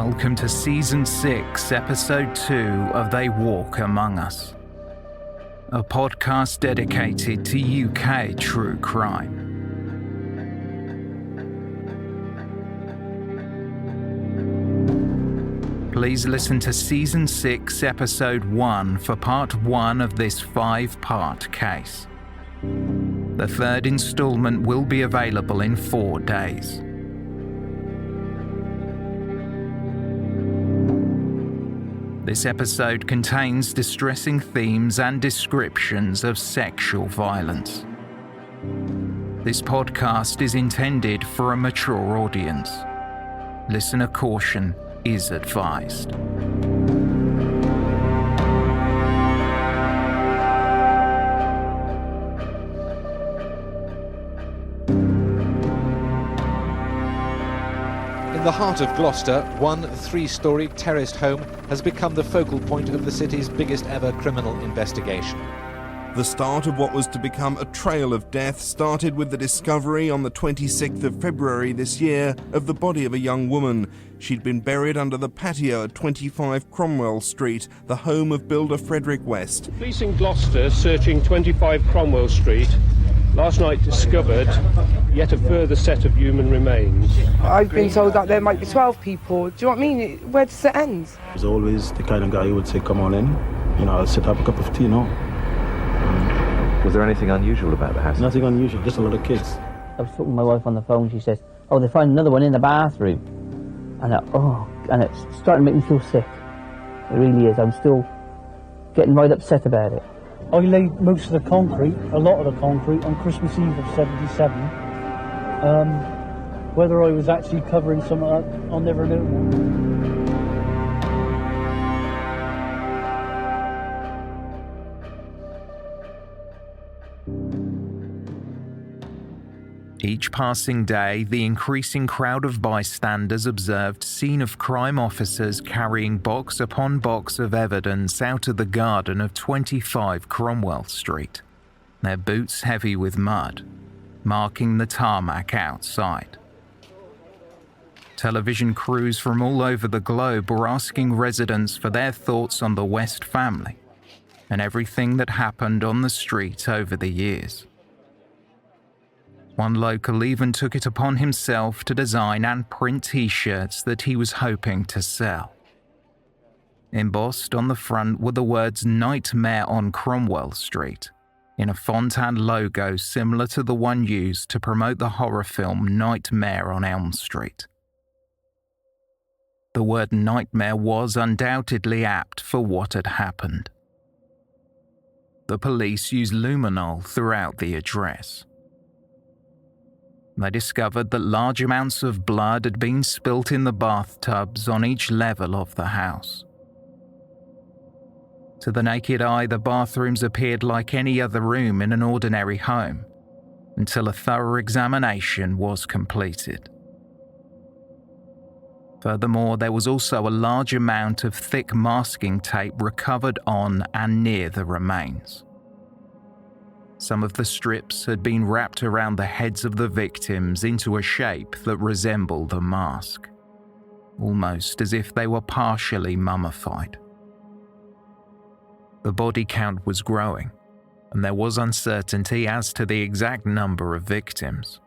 welcome to Season 6, Episode 2 of They Walk Among Us, a podcast dedicated to UK true crime. Please listen to Season 6, Episode 1 for Part 1 of this 5-part case. The third instalment will be available in 4 days. This episode contains distressing themes and descriptions of sexual violence. This podcast is intended for a mature audience. Listener caution is advised. In the heart of Gloucester, one 3-storey terraced home has become the focal point of the city's biggest ever criminal investigation. The start of what was to become a trail of death started with the discovery on the 26th of February this year of the body of a young woman. She'd been buried under the patio at 25 Cromwell Street, the home of builder Frederick West. Police in Gloucester searching 25 Cromwell Street last night discovered yet a further set of human remains. I've been told that there might be 12 people. Do you know what I mean? Where does it end? He was always the kind of guy who would say, come on in, I'll sit have a cup of tea, Was there anything unusual about the house? Nothing unusual, just a lot of kids. I was talking to my wife on the phone. She says, "Oh, they found another one in the bathroom," and it's starting to make me feel sick. It really is. I'm still getting right upset about it. I laid most of the concrete, a lot of the concrete, on Christmas Eve of '77. Whether I was actually covering some of that, I'll never know. Each passing day, the increasing crowd of bystanders observed scene of crime officers carrying box upon box of evidence out of the garden of 25 Cromwell Street, their boots heavy with mud, marking the tarmac outside. Television crews from all over the globe were asking residents for their thoughts on the West family and everything that happened on the street over the years. One local even took it upon himself to design and print t-shirts that he was hoping to sell. Embossed on the front were the words "Nightmare on Cromwell Street" in a font and logo similar to the one used to promote the horror film Nightmare on Elm Street. The word nightmare was undoubtedly apt for what had happened. The police used luminol throughout the address. They discovered that large amounts of blood had been spilt in the bathtubs on each level of the house. To the naked eye, the bathrooms appeared like any other room in an ordinary home, until a thorough examination was completed. Furthermore, there was also a large amount of thick masking tape recovered on and near the remains. Some of the strips had been wrapped around the heads of the victims into a shape that resembled a mask, almost as if they were partially mummified. The body count was growing, and there was uncertainty as to the exact number of victims.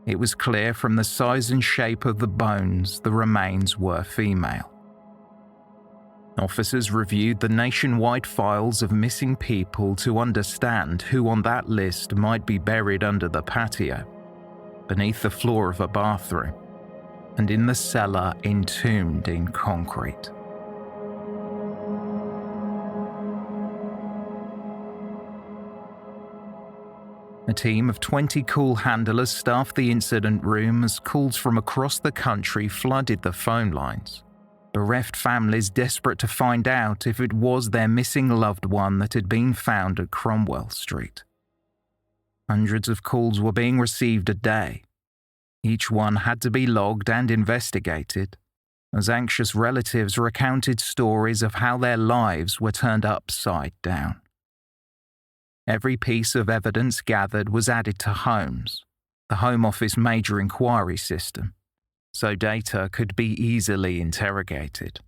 It was clear from the size and shape of the bones the remains were female. Officers reviewed the nationwide files of missing people to understand who on that list might be buried under the patio, beneath the floor of a bathroom, and in the cellar entombed in concrete. A team of 20 call handlers staffed the incident room as calls from across the country flooded the phone lines. Bereft families desperate to find out if it was their missing loved one that had been found at Cromwell Street. Hundreds of calls were being received a day. Each one had to be logged and investigated, as anxious relatives recounted stories of how their lives were turned upside down. Every piece of evidence gathered was added to Holmes, the Home Office major inquiry system, so data could be easily interrogated.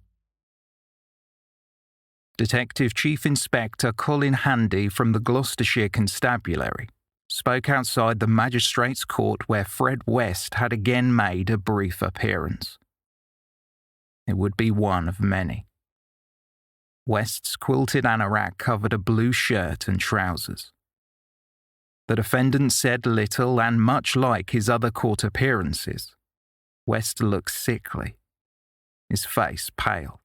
Detective Chief Inspector Colin Handy from the Gloucestershire Constabulary spoke outside the magistrate's court where Fred West had again made a brief appearance. It would be one of many. West's quilted anorak covered a blue shirt and trousers. The defendant said little, and much like his other court appearances, West looked sickly, his face pale.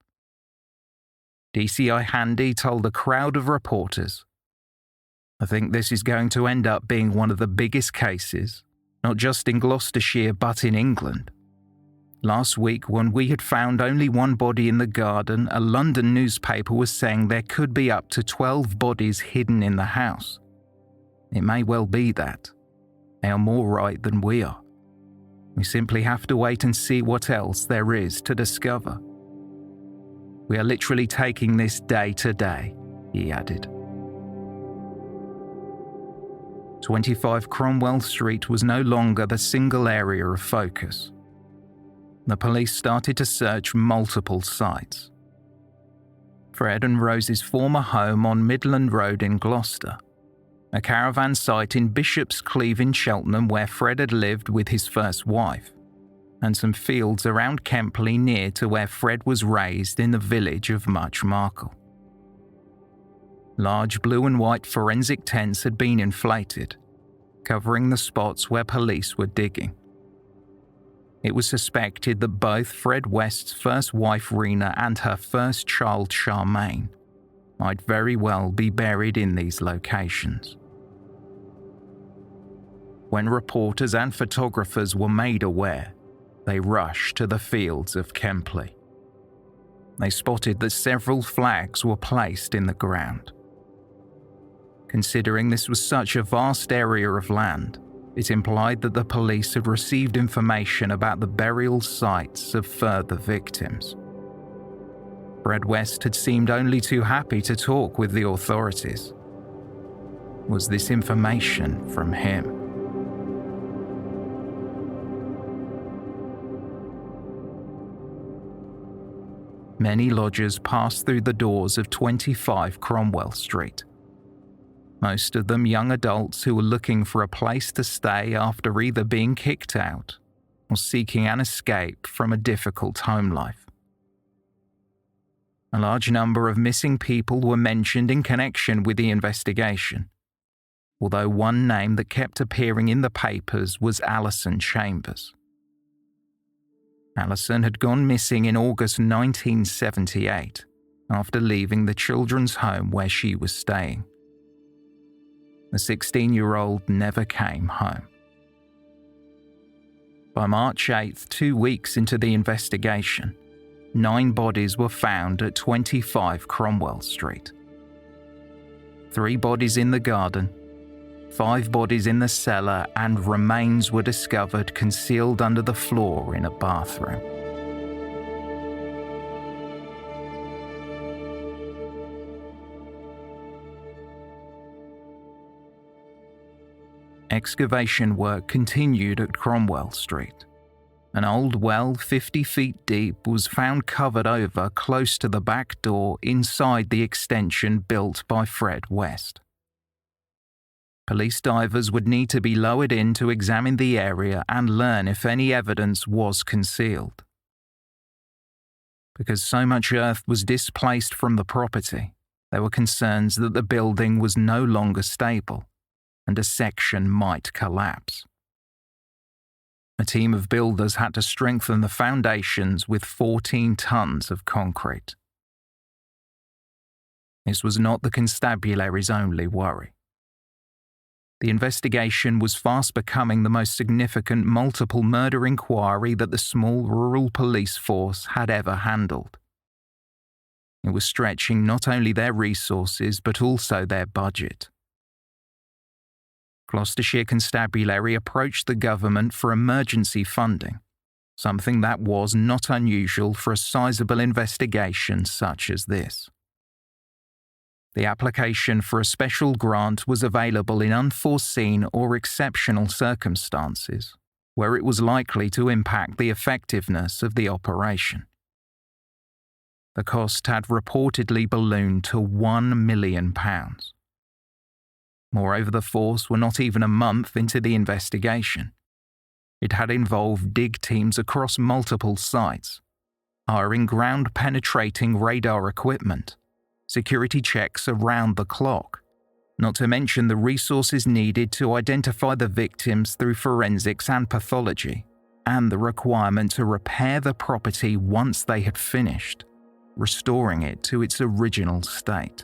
DCI Handy told a crowd of reporters, "I think this is going to end up being one of the biggest cases, not just in Gloucestershire but in England. Last week, when we had found only one body in the garden, a London newspaper was saying there could be up to 12 bodies hidden in the house. It may well be that. They are more right than we are. We simply have to wait and see what else there is to discover. We are literally taking this day to day," he added. 25 Cromwell Street was no longer the single area of focus. The police started to search multiple sites. Fred and Rose's former home on Midland Road in Gloucester, a caravan site in Bishop's Cleeve in Cheltenham where Fred had lived with his first wife, and some fields around Kempley near to where Fred was raised in the village of Much Markle. Large blue and white forensic tents had been inflated, covering the spots where police were digging. It was suspected that both Fred West's first wife Rena and her first child Charmaine might very well be buried in these locations. When reporters and photographers were made aware, they rushed to the fields of Kempley. They spotted that several flags were placed in the ground. Considering this was such a vast area of land, it implied that the police had received information about the burial sites of further victims. Fred West had seemed only too happy to talk with the authorities. Was this information from him? Many lodgers passed through the doors of 25 Cromwell Street. Most of them young adults who were looking for a place to stay after either being kicked out or seeking an escape from a difficult home life. A large number of missing people were mentioned in connection with the investigation, although one name that kept appearing in the papers was Alison Chambers. Alison had gone missing in August 1978 after leaving the children's home where she was staying. The 16-year-old never came home. By March 8th, 2 weeks into the investigation, 9 bodies were found at 25 Cromwell Street. 3 bodies in the garden, 5 bodies in the cellar, and remains were discovered concealed under the floor in a bathroom. Excavation work continued at Cromwell Street. An old well 50 feet deep was found covered over close to the back door inside the extension built by Fred West. Police divers would need to be lowered in to examine the area and learn if any evidence was concealed. Because so much earth was displaced from the property, there were concerns that the building was no longer stable and a section might collapse. A team of builders had to strengthen the foundations with 14 tons of concrete. This was not the constabulary's only worry. The investigation was fast becoming the most significant multiple murder inquiry that the small rural police force had ever handled. It was stretching not only their resources but also their budget. Gloucestershire Constabulary approached the government for emergency funding, something that was not unusual for a sizable investigation such as this. The application for a special grant was available in unforeseen or exceptional circumstances, where it was likely to impact the effectiveness of the operation. The cost had reportedly ballooned to £1 million. Moreover, the force were not even a month into the investigation. It had involved dig teams across multiple sites, hiring ground-penetrating radar equipment, security checks around the clock, not to mention the resources needed to identify the victims through forensics and pathology, and the requirement to repair the property once they had finished, restoring it to its original state.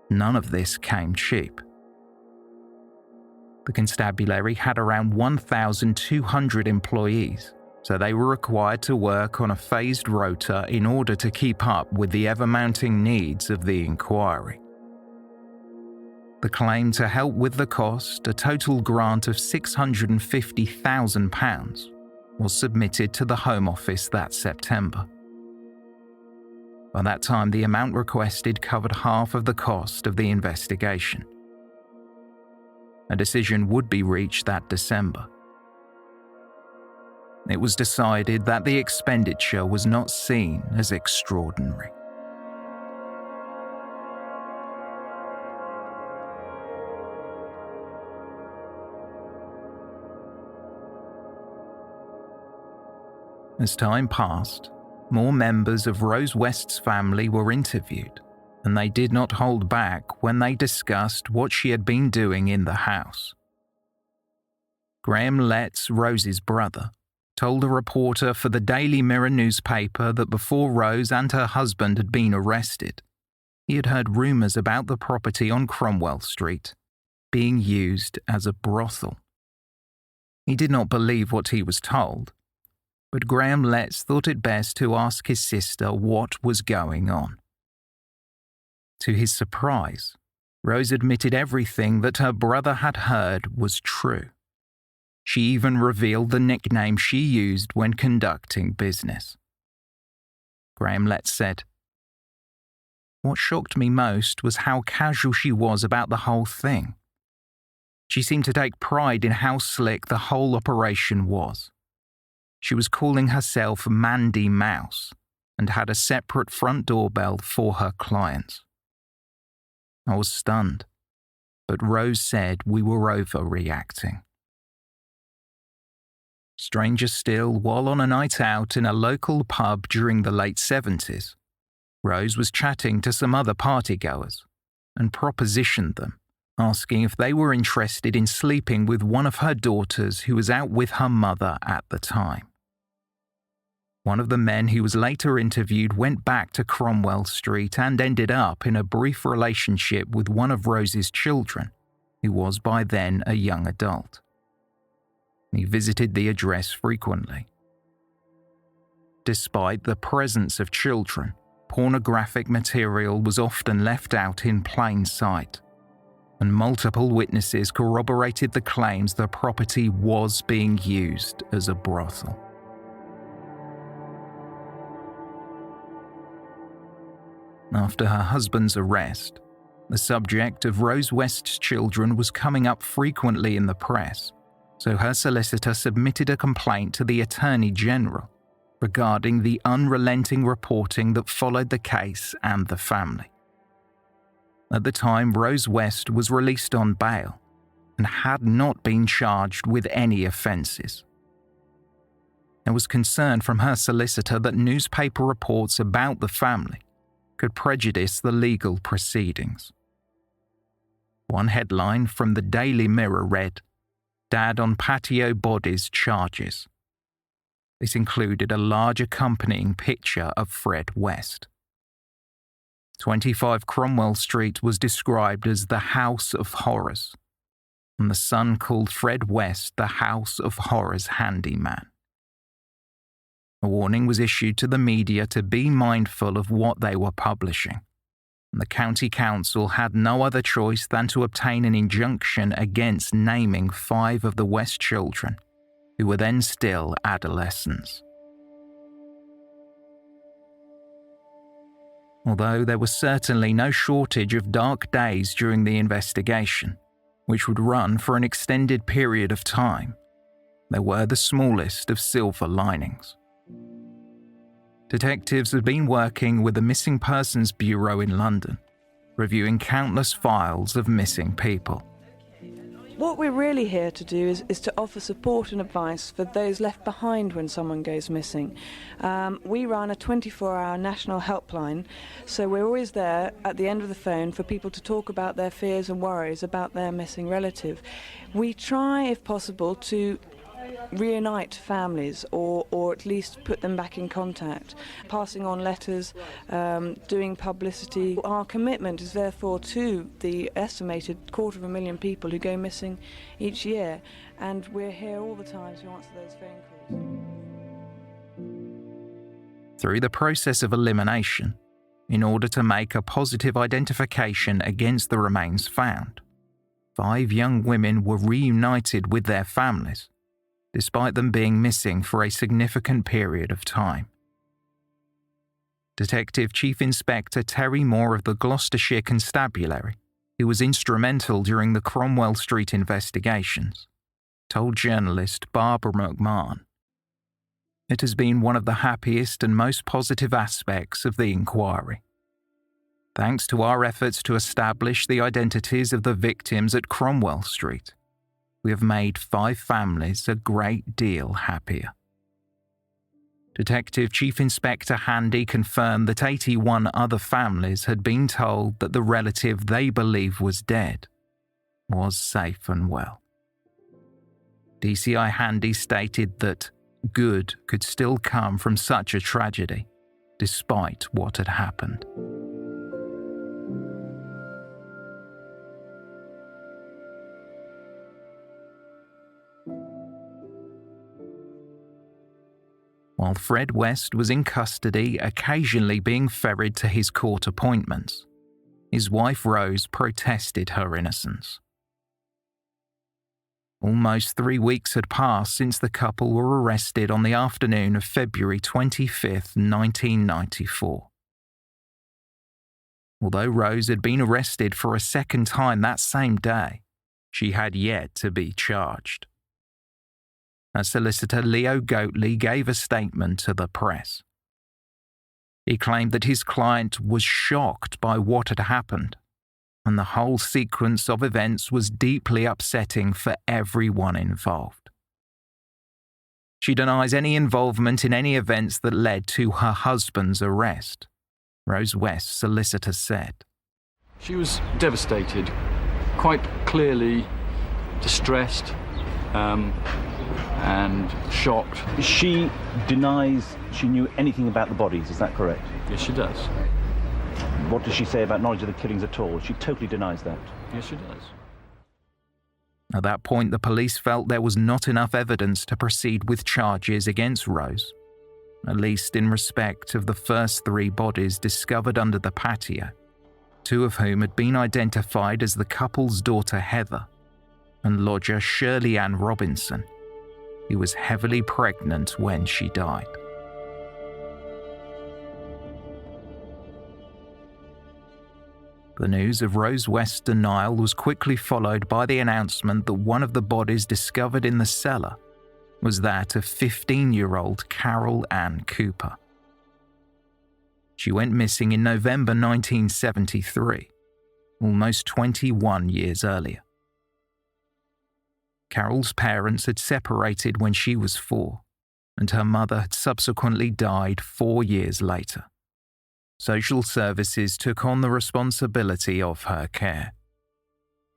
None of this came cheap. The constabulary had around 1,200 employees, so they were required to work on a phased rota in order to keep up with the ever-mounting needs of the inquiry. The claim to help with the cost, a total grant of £650,000, was submitted to the Home Office that September. By that time, the amount requested covered half of the cost of the investigation. A decision would be reached that December. It was decided that the expenditure was not seen as extraordinary. As time passed, more members of Rose West's family were interviewed, and they did not hold back when they discussed what she had been doing in the house. Graham Letts, Rose's brother, told a reporter for the Daily Mirror newspaper that before Rose and her husband had been arrested, he had heard rumours about the property on Cromwell Street being used as a brothel. He did not believe what he was told, but Graham Letts thought it best to ask his sister what was going on. To his surprise, Rose admitted everything that her brother had heard was true. She even revealed the nickname she used when conducting business. Graham Letts said, "What shocked me most was how casual she was about the whole thing. She seemed to take pride in how slick the whole operation was. She was calling herself Mandy Mouse and had a separate front doorbell for her clients. I was stunned, but Rose said we were overreacting." Stranger still, while on a night out in a local pub during the late 70s, Rose was chatting to some other partygoers and propositioned them, asking if they were interested in sleeping with one of her daughters who was out with her mother at the time. One of the men who was later interviewed went back to Cromwell Street and ended up in a brief relationship with one of Rose's children, who was by then a young adult. He visited the address frequently. Despite the presence of children, pornographic material was often left out in plain sight, and multiple witnesses corroborated the claims the property was being used as a brothel. After her husband's arrest, the subject of Rose West's children was coming up frequently in the press, so her solicitor submitted a complaint to the Attorney General regarding the unrelenting reporting that followed the case and the family. At the time, Rose West was released on bail and had not been charged with any offences. There was concern from her solicitor that newspaper reports about the family could prejudice the legal proceedings. One headline from the Daily Mirror read, "Dad on patio bodies charges." This included a large accompanying picture of Fred West. 25 Cromwell Street was described as the House of Horrors, and the Sun called Fred West the House of Horrors handyman. A warning was issued to the media to be mindful of what they were publishing, and the County Council had no other choice than to obtain an injunction against naming 5 of the West children, who were then still adolescents. Although there was certainly no shortage of dark days during the investigation, which would run for an extended period of time, They were the smallest of silver linings. Detectives had been working with the Missing Persons Bureau in London, reviewing countless files of missing people. What we're really here to do is to offer support and advice for those left behind when someone goes missing. We run a 24-hour national helpline, so we're always there at the end of the phone for people to talk about their fears and worries about their missing relative. We try, if possible, to reunite families or at least put them back in contact, passing on letters, doing publicity. Our commitment is therefore to the estimated 250,000 people who go missing each year, and we're here all the time to answer those phone calls. Through the process of elimination, in order to make a positive identification against the remains found, 5 young women were reunited with their families, despite them being missing for a significant period of time. Detective Chief Inspector Terry Moore of the Gloucestershire Constabulary, who was instrumental during the Cromwell Street investigations, told journalist Barbara McMahon, "It has been one of the happiest and most positive aspects of the inquiry. Thanks to our efforts to establish the identities of the victims at Cromwell Street, we have made 5 families a great deal happier." Detective Chief Inspector Handy confirmed that 81 other families had been told that the relative they believed was dead was safe and well. DCI Handy stated that good could still come from such a tragedy, despite what had happened. While Fred West was in custody, occasionally being ferried to his court appointments, his wife Rose protested her innocence. Almost 3 weeks had passed since the couple were arrested on the afternoon of February 25, 1994. Although Rose had been arrested for a second time that same day, she had yet to be charged. Her solicitor Leo Goatley gave a statement to the press. He claimed that his client was shocked by what had happened, and the whole sequence of events was deeply upsetting for everyone involved. She denies any involvement in any events that led to her husband's arrest, Rose West's solicitor said. She was devastated, quite clearly distressed, and shocked. She denies she knew anything about the bodies, is that correct? Yes, she does. What does she say about knowledge of the killings at all? She totally denies that. Yes, she does. At that point, the police felt there was not enough evidence to proceed with charges against Rose, at least in respect of the first 3 bodies discovered under the patio, 2 of whom had been identified as the couple's daughter Heather and lodger Shirley Ann Robinson, who was heavily pregnant when she died. The news of Rose West's denial was quickly followed by the announcement that one of the bodies discovered in the cellar was that of 15-year-old Carol Ann Cooper. She went missing in November 1973, almost 21 years earlier. Carol's parents had separated when she was 4, and her mother had subsequently died 4 years later. Social services took on the responsibility of her care.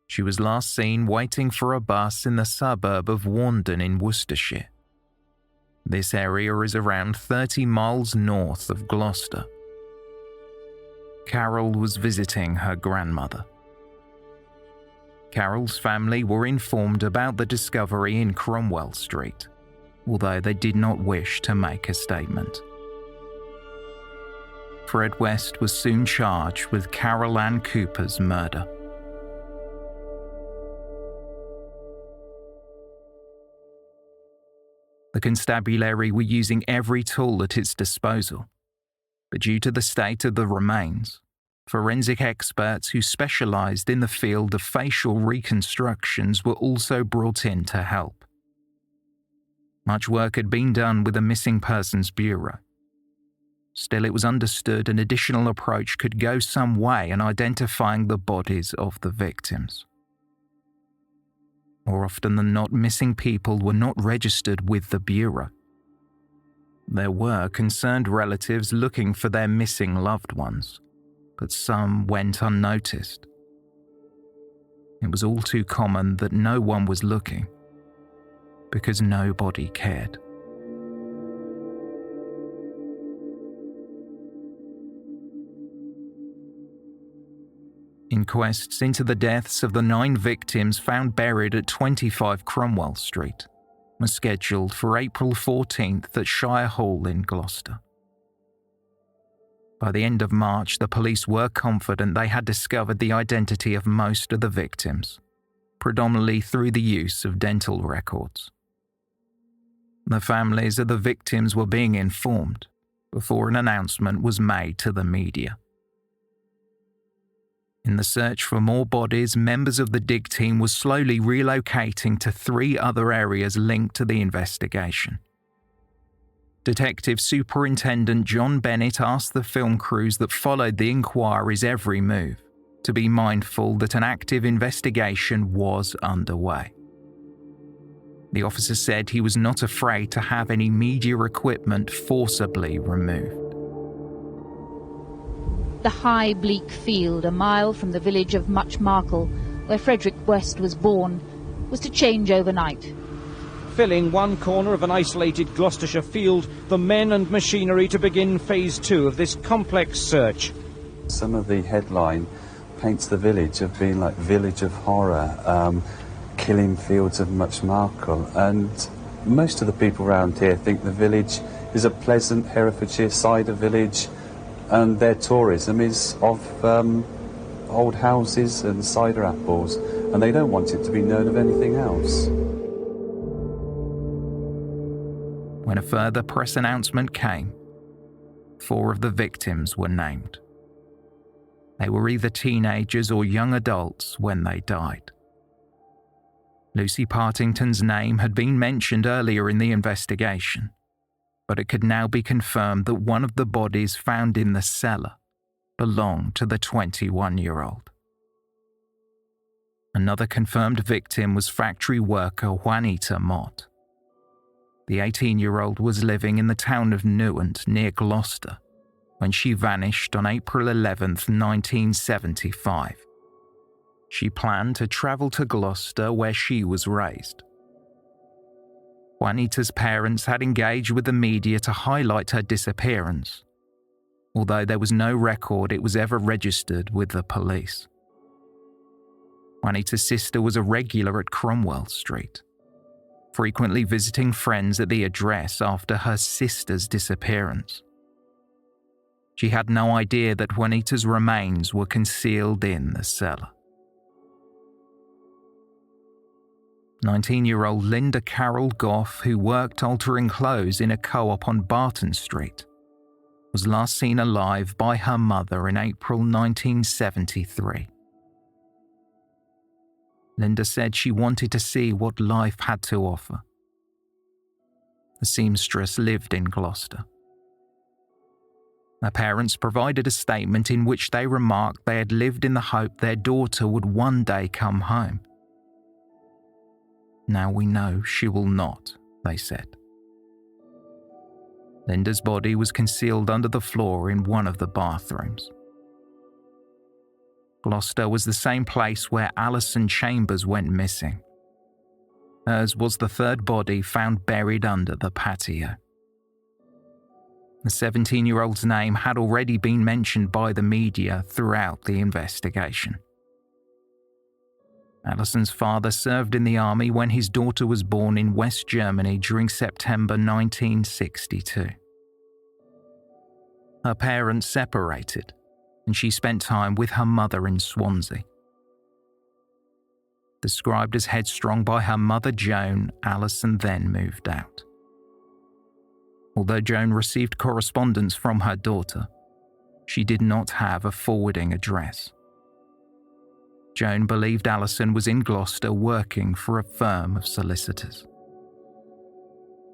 She was last seen waiting for a bus in the suburb of Warndon in Worcestershire. This area is around 30 miles north of Gloucester. Carol was visiting her grandmother. Carol's family were informed about the discovery in Cromwell Street, although they did not wish to make a statement. Fred West was soon charged with Carol Ann Cooper's murder. The constabulary were using every tool at its disposal, but due to the state of the remains, forensic experts who specialized in the field of facial reconstructions were also brought in to help. Much work had been done with the Missing Persons Bureau. Still, it was understood an additional approach could go some way in identifying the bodies of the victims. More often than not, missing people were not registered with the Bureau. There were concerned relatives looking for their missing loved ones, but some went unnoticed. It was all too common that no one was looking, because nobody cared. Inquests into the deaths of the 9 victims found buried at 25 Cromwell Street were scheduled for April 14th at Shire Hall in Gloucester. By the end of March, the police were confident they had discovered the identity of most of the victims, predominantly through the use of dental records. The families of the victims were being informed before an announcement was made to the media. In the search for more bodies, members of the dig team were slowly relocating to 3 other areas linked to the investigation. Detective Superintendent John Bennett asked the film crews that followed the inquiry's every move to be mindful that an active investigation was underway. The officer said he was not afraid to have any media equipment forcibly removed. The high, bleak field, a mile from the village of Muchmarkle, where Frederick West was born, was to change overnight. Filling one corner of an isolated Gloucestershire field, the men and machinery to begin phase 2 of this complex search. Some of the headline paints the village of being like village of horror, killing fields of Muchmarkle, and most of the people around here think the village is a pleasant Herefordshire cider village, and their tourism is of old houses and cider apples, and they don't want it to be known of anything else. When a further press announcement came, 4 of the victims were named. They were either teenagers or young adults when they died. Lucy Partington's name had been mentioned earlier in the investigation, but it could now be confirmed that one of the bodies found in the cellar belonged to the 21-year-old. Another confirmed victim was factory worker Juanita Mott. The 18-year-old was living in the town of Newent near Gloucester when she vanished on April 11, 1975. She planned to travel to Gloucester where she was raised. Juanita's parents had engaged with the media to highlight her disappearance, although there was no record it was ever registered with the police. Juanita's sister was a regular at Cromwell Street, frequently visiting friends at the address after her sister's disappearance. She had no idea that Juanita's remains were concealed in the cellar. 19-year-old Linda Carol Goff, who worked altering clothes in a co-op on Barton Street, was last seen alive by her mother in April 1973. Linda said she wanted to see what life had to offer. The seamstress lived in Gloucester. Her parents provided a statement in which they remarked they had lived in the hope their daughter would one day come home. Now we know she will not, they said. Linda's body was concealed under the floor in one of the bathrooms. Gloucester was the same place where Alison Chambers went missing. Hers was the 3rd body found buried under the patio. The 17-year-old's name had already been mentioned by the media throughout the investigation. Alison's father served in the army when his daughter was born in West Germany during September 1962. Her parents separated, and she spent time with her mother in Swansea. Described as headstrong by her mother Joan, Alison then moved out. Although Joan received correspondence from her daughter, she did not have a forwarding address. Joan believed Alison was in Gloucester working for a firm of solicitors.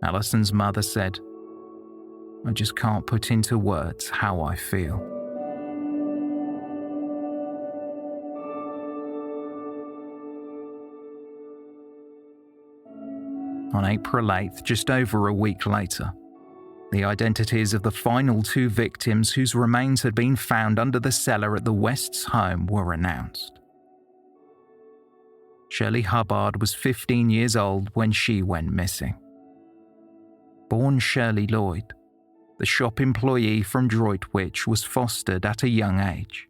Alison's mother said, "I just can't put into words how I feel." On April 8th, just over a week later, the identities of the final 2 victims whose remains had been found under the cellar at the West's home were announced. Shirley Hubbard was 15 years old when she went missing. Born Shirley Lloyd, the shop employee from Droitwich was fostered at a young age.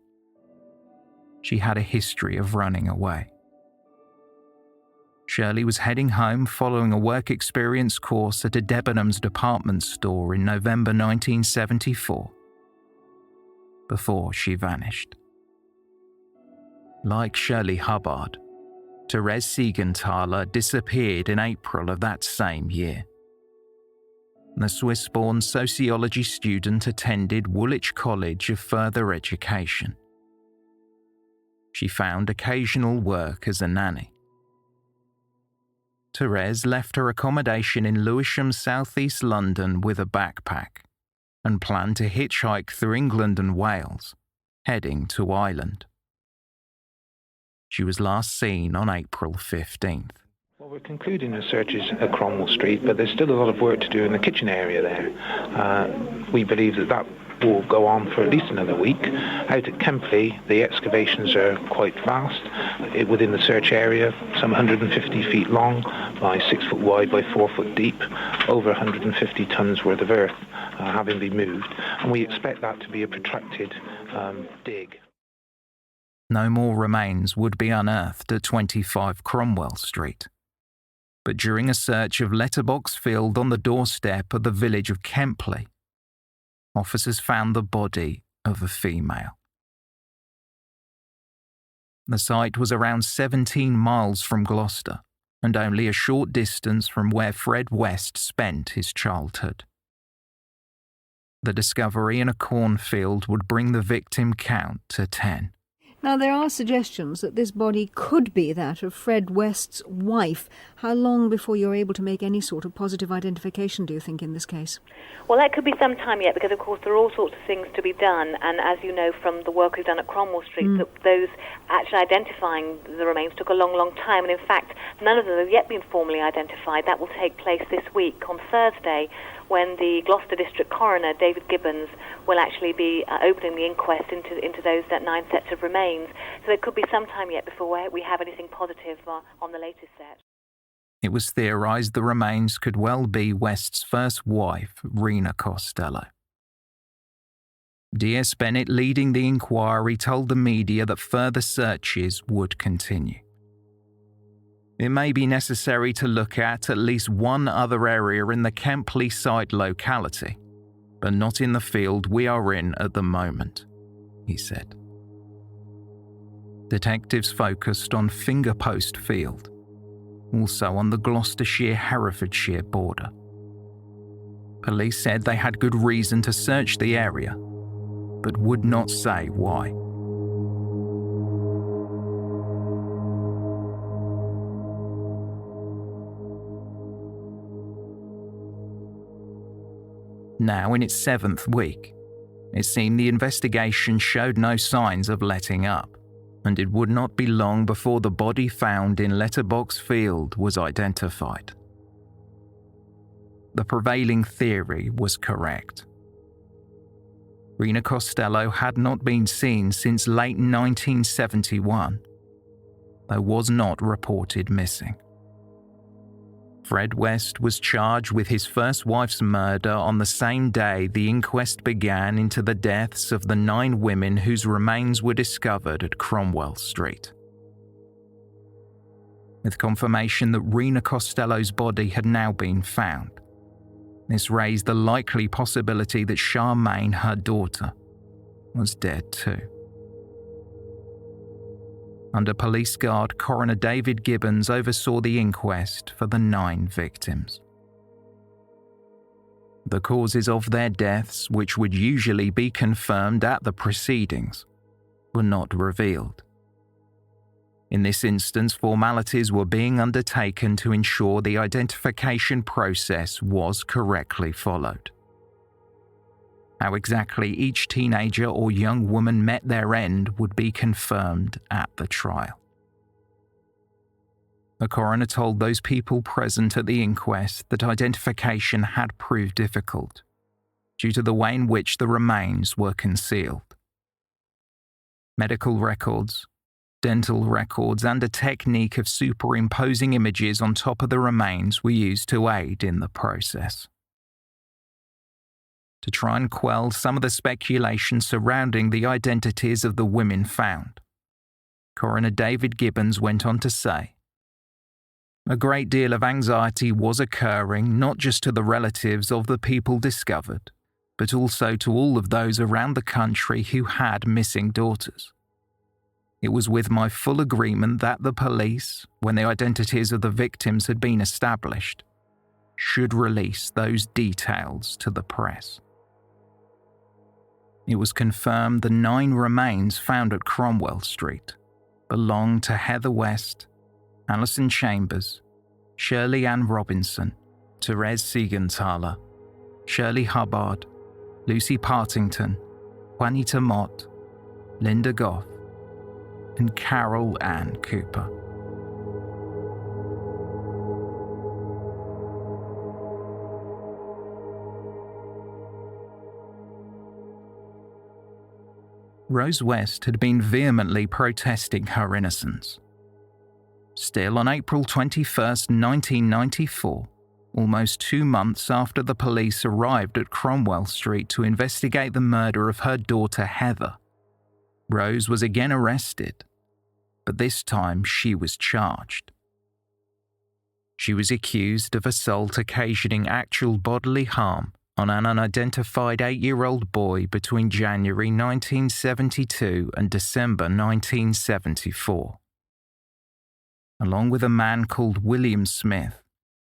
She had a history of running away. Shirley was heading home following a work experience course at a Debenhams department store in November 1974, before she vanished. Like Shirley Hubbard, Therese Siegenthaler disappeared in April of that same year. The Swiss-born sociology student attended Woolwich College of Further Education. She found occasional work as a nanny. Therese left her accommodation in Lewisham, southeast London with a backpack and planned to hitchhike through England and Wales, heading to Ireland. She was last seen on April 15th. Well, we're concluding the searches at Cromwell Street, but there's still a lot of work to do in the kitchen area there. We believe that will go on for at least another week. Out at Kempley, the excavations are quite vast. Within the search area, some 150 feet long by 6 foot wide by 4 foot deep, over 150 tons worth of earth having been moved, and we expect that to be a protracted dig. No more remains would be unearthed at 25 Cromwell Street. But during a search of letterbox field on the doorstep of the village of Kempley, officers found the body of a female. The site was around 17 miles from Gloucester and only a short distance from where Fred West spent his childhood. The discovery in a cornfield would bring the victim count to 10. Now, there are suggestions that this body could be that of Fred West's wife. How long before you're able to make any sort of positive identification, do you think, in this case? Well, that could be some time yet, because, of course, there are all sorts of things to be done. And as you know from the work we've done at Cromwell Street, those actually identifying the remains took a long, long time. And, in fact, none of them have yet been formally identified. That will take place this week on Thursday, when the Gloucester District Coroner, David Gibbons, will actually be opening the inquest into those 9 sets of remains. So it could be some time yet before we have anything positive on the latest set. It was theorised the remains could well be West's first wife, Rena Costello. D.S. Bennett, leading the inquiry, told the media that further searches would continue. It may be necessary to look at least one other area in the Kempley site locality, but not in the field we are in at the moment, he said. Detectives focused on Fingerpost Field, also on the Gloucestershire-Herefordshire border. Police said they had good reason to search the area, but would not say why. Now in its 7th week, it seemed the investigation showed no signs of letting up, and it would not be long before the body found in Letterbox Field was identified. The prevailing theory was correct. Rena Costello had not been seen since late 1971, though was not reported missing. Fred West was charged with his first wife's murder on the same day the inquest began into the deaths of the 9 women whose remains were discovered at Cromwell Street. With confirmation that Rena Costello's body had now been found, this raised the likely possibility that Charmaine, her daughter, was dead too. Under police guard, Coroner David Gibbons oversaw the inquest for the 9 victims. The causes of their deaths, which would usually be confirmed at the proceedings, were not revealed. In this instance, formalities were being undertaken to ensure the identification process was correctly followed. How exactly each teenager or young woman met their end would be confirmed at the trial. The coroner told those people present at the inquest that identification had proved difficult due to the way in which the remains were concealed. Medical records, dental records, and a technique of superimposing images on top of the remains were used to aid in the process. To try and quell some of the speculation surrounding the identities of the women found, Coroner David Gibbons went on to say, "A great deal of anxiety was occurring not just to the relatives of the people discovered, but also to all of those around the country who had missing daughters. It was with my full agreement that the police, when the identities of the victims had been established, should release those details to the press." It was confirmed the 9 remains found at Cromwell Street belonged to Heather West, Alison Chambers, Shirley Ann Robinson, Therese Siegenthaler, Shirley Hubbard, Lucy Partington, Juanita Mott, Linda Goff, and Carol Ann Cooper. Rose West had been vehemently protesting her innocence. Still, on April 21, 1994, almost 2 months after the police arrived at Cromwell Street to investigate the murder of her daughter Heather, Rose was again arrested, but this time she was charged. She was accused of assault occasioning actual bodily harm on an unidentified 8-year-old boy between January 1972 and December 1974. Along with a man called William Smith,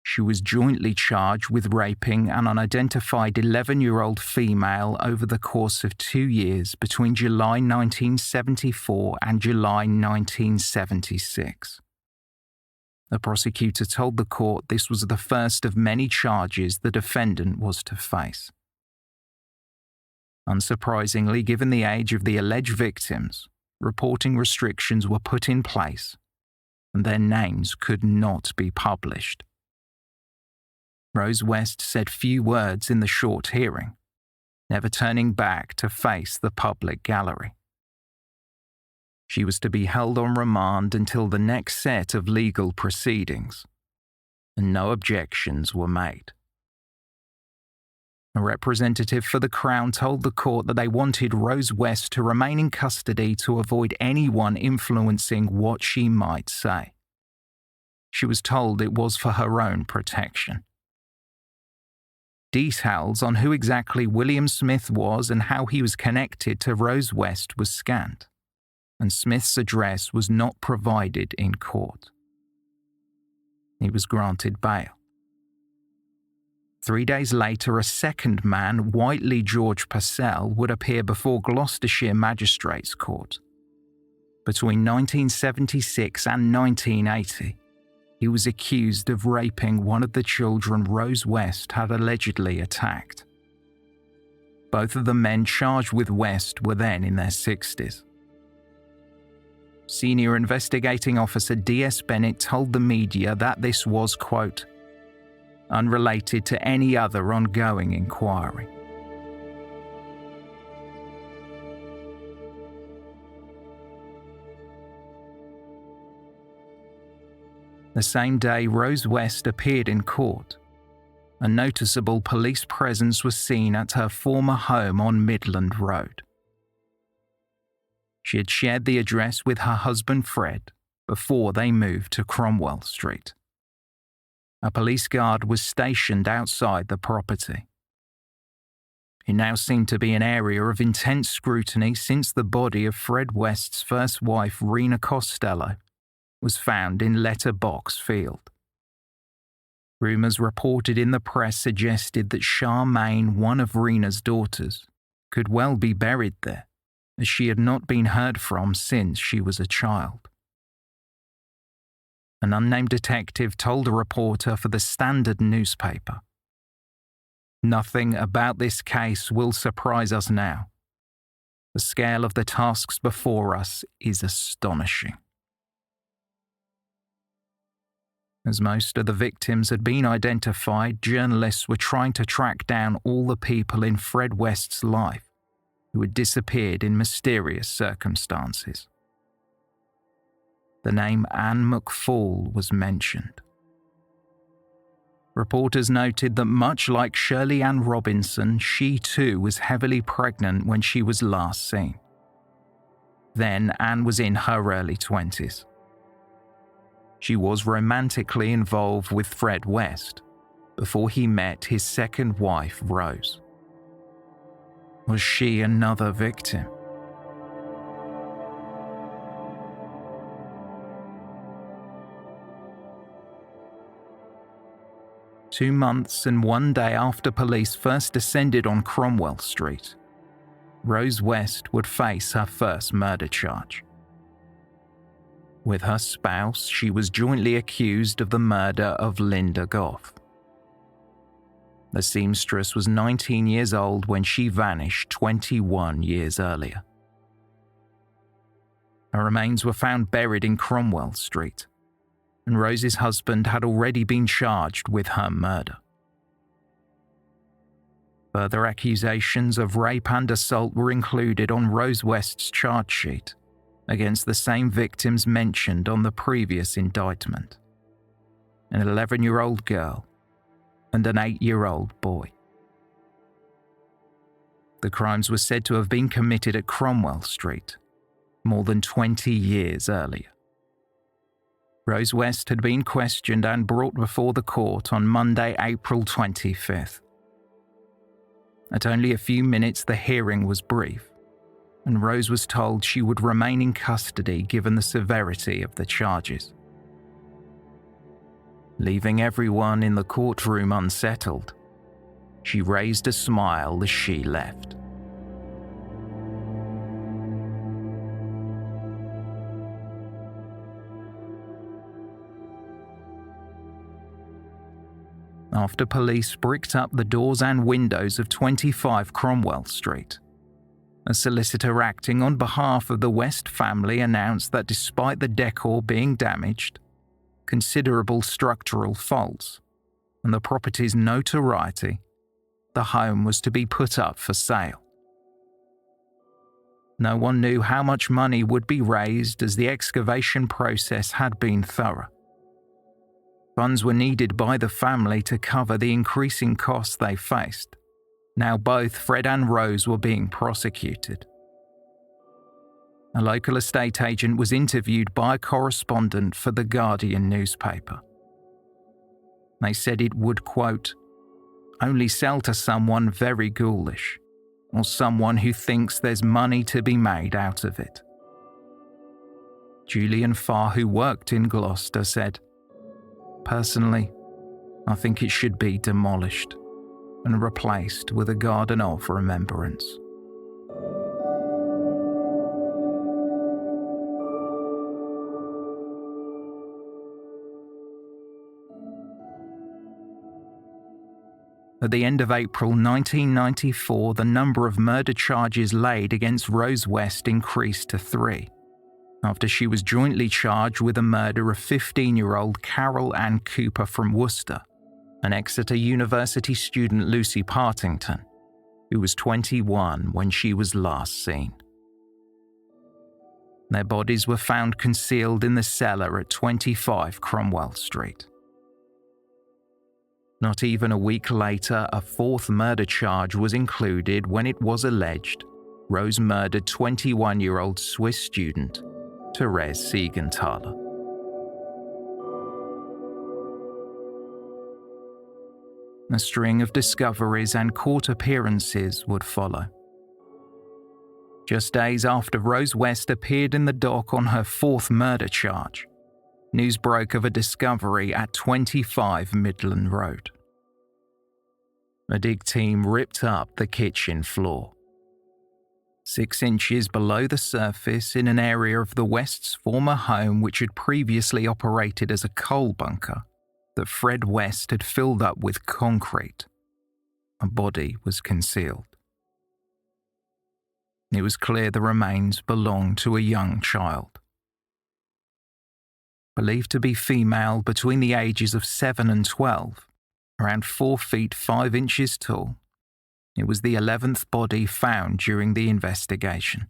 she was jointly charged with raping an unidentified 11-year-old female over the course of 2 years between July 1974 and July 1976. The prosecutor told the court this was the first of many charges the defendant was to face. Unsurprisingly, given the age of the alleged victims, reporting restrictions were put in place, and their names could not be published. Rose West said few words in the short hearing, never turning back to face the public gallery. She was to be held on remand until the next set of legal proceedings, and no objections were made. A representative for the Crown told the court that they wanted Rose West to remain in custody to avoid anyone influencing what she might say. She was told it was for her own protection. Details on who exactly William Smith was and how he was connected to Rose West was scant, and Smith's address was not provided in court. He was granted bail. 3 days later, a second man, Whiteley George Purcell, would appear before Gloucestershire Magistrates' Court. Between 1976 and 1980, he was accused of raping one of the children Rose West had allegedly attacked. Both of the men charged with West were then in their 60s. Senior investigating officer D.S. Bennett told the media that this was, quote, unrelated to any other ongoing inquiry. The same day Rose West appeared in court, a noticeable police presence was seen at her former home on Midland Road. She had shared the address with her husband Fred before they moved to Cromwell Street. A police guard was stationed outside the property. It now seemed to be an area of intense scrutiny since the body of Fred West's first wife, Rena Costello, was found in Letterbox Field. Rumours reported in the press suggested that Charmaine, one of Rena's daughters, could well be buried there, as she had not been heard from since she was a child. an unnamed detective told a reporter for the Standard newspaper. Nothing about this case will surprise us now. The scale of the tasks before us is astonishing. As most of the victims had been identified, journalists were trying to track down all the people in Fred West's life who had disappeared in mysterious circumstances. The name Anne McFall was mentioned. Reporters noted that much like Shirley Ann Robinson, she too was heavily pregnant when she was last seen. Then Anne was in her early 20s. She was romantically involved with Fred West before he met his second wife, Rose. Was she another victim? Two months and 1 day after police first descended on Cromwell Street, Rose West would face her first murder charge. With her spouse, she was jointly accused of the murder of Linda Goff. The seamstress was 19 years old when she vanished 21 years earlier. Her remains were found buried in Cromwell Street, and Rose's husband had already been charged with her murder. Further accusations of rape and assault were included on Rose West's charge sheet against the same victims mentioned on the previous indictment: an 11-year-old girl and an 8-year-old boy. The crimes were said to have been committed at Cromwell Street more than 20 years earlier. Rose West had been questioned and brought before the court on Monday, April 25th. At only a few minutes, the hearing was brief, and Rose was told she would remain in custody given the severity of the charges. Leaving everyone in the courtroom unsettled, she raised a smile as she left. After police bricked up the doors and windows of 25 Cromwell Street, a solicitor acting on behalf of the West family announced that despite the decor being damaged, considerable structural faults, and the property's notoriety, the home was to be put up for sale. No one knew how much money would be raised as the excavation process had been thorough. Funds were needed by the family to cover the increasing costs they faced. Now both Fred and Rose were being prosecuted. A local estate agent was interviewed by a correspondent for the Guardian newspaper. They said it would, quote, only sell to someone very ghoulish, or someone who thinks there's money to be made out of it. Julian Farr, who worked in Gloucester, said, personally, I think it should be demolished and replaced with a garden of remembrance. At the end of April 1994, the number of murder charges laid against Rose West increased to 3, after she was jointly charged with the murder of 15-year-old Carol Ann Cooper from Worcester and Exeter University student Lucy Partington, who was 21 when she was last seen. Their bodies were found concealed in the cellar at 25 Cromwell Street. Not even a week later, a fourth murder charge was included when it was alleged Rose murdered 21-year-old Swiss student Therese Siegenthaler. A string of discoveries and court appearances would follow. Just days after Rose West appeared in the dock on her fourth murder charge, news broke of a discovery at 25 Midland Road. A dig team ripped up the kitchen floor. 6 inches below the surface in an area of the West's former home which had previously operated as a coal bunker that Fred West had filled up with concrete. A body was concealed. It was clear the remains belonged to a young child. Believed to be female between the ages of 7 and 12, around 4 feet 5 inches tall, it was the 11th body found during the investigation.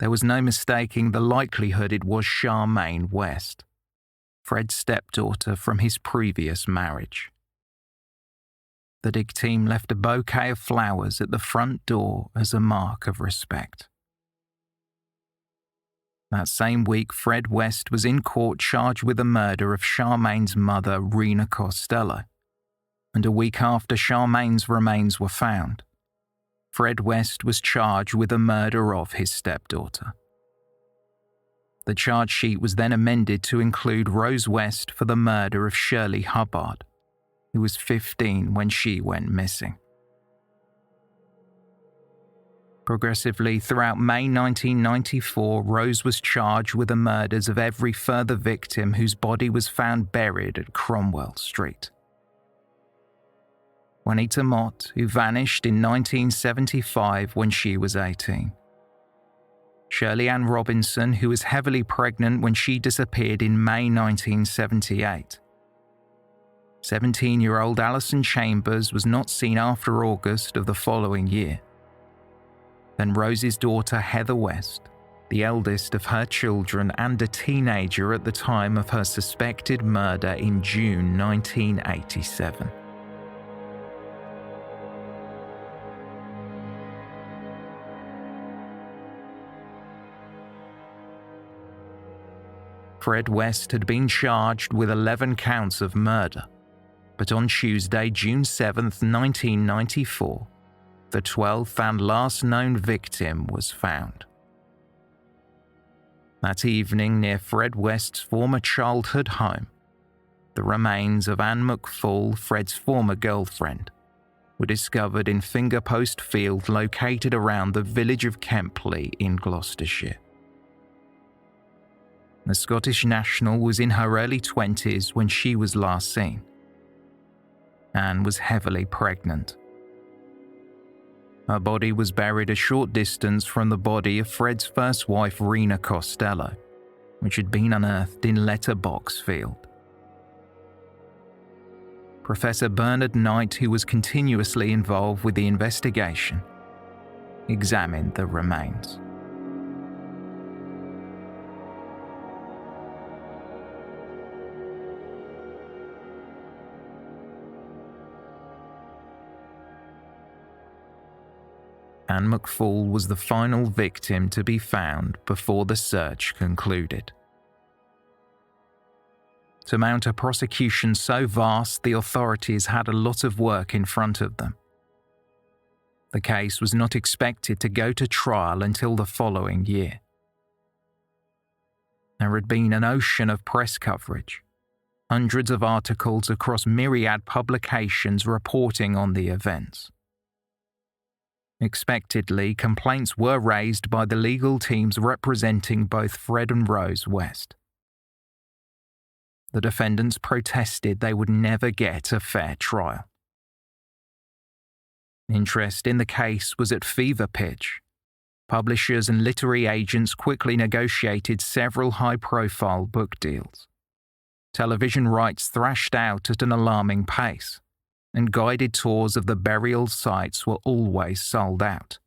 There was no mistaking the likelihood it was Charmaine West, Fred's stepdaughter from his previous marriage. The dig team left a bouquet of flowers at the front door as a mark of respect. That same week, Fred West was in court charged with the murder of Charmaine's mother, Rena Costello, and a week after Charmaine's remains were found, Fred West was charged with the murder of his stepdaughter. The charge sheet was then amended to include Rose West for the murder of Shirley Hubbard, who was 15 when she went missing. Progressively, throughout May 1994, Rose was charged with the murders of every further victim whose body was found buried at Cromwell Street. Juanita Mott, who vanished in 1975 when she was 18. Shirley Ann Robinson, who was heavily pregnant when she disappeared in May 1978. 17-year-old Alison Chambers was not seen after August of the following year. Then Rose's daughter Heather West, the eldest of her children and a teenager at the time of her suspected murder in June 1987. Fred West had been charged with 11 counts of murder, but on Tuesday, June 7, 1994, the 12th and last known victim was found. That evening, near Fred West's former childhood home, the remains of Anne McFall, Fred's former girlfriend, were discovered in Fingerpost Field located around the village of Kempley in Gloucestershire. The Scottish national was in her early 20s when she was last seen. Anne was heavily pregnant. Her body was buried a short distance from the body of Fred's first wife, Rena Costello, which had been unearthed in Letterbox Field. Professor Bernard Knight, who was continuously involved with the investigation, examined the remains. Anne McFall was the final victim to be found before the search concluded. To mount a prosecution so vast, the authorities had a lot of work in front of them. The case was not expected to go to trial until the following year. There had been an ocean of press coverage, hundreds of articles across myriad publications reporting on the events. Expectedly, complaints were raised by the legal teams representing both Fred and Rose West. The defendants protested they would never get a fair trial. Interest in the case was at fever pitch. Publishers and literary agents quickly negotiated several high-profile book deals. Television rights thrashed out at an alarming pace, and guided tours of the burial sites were always sold out.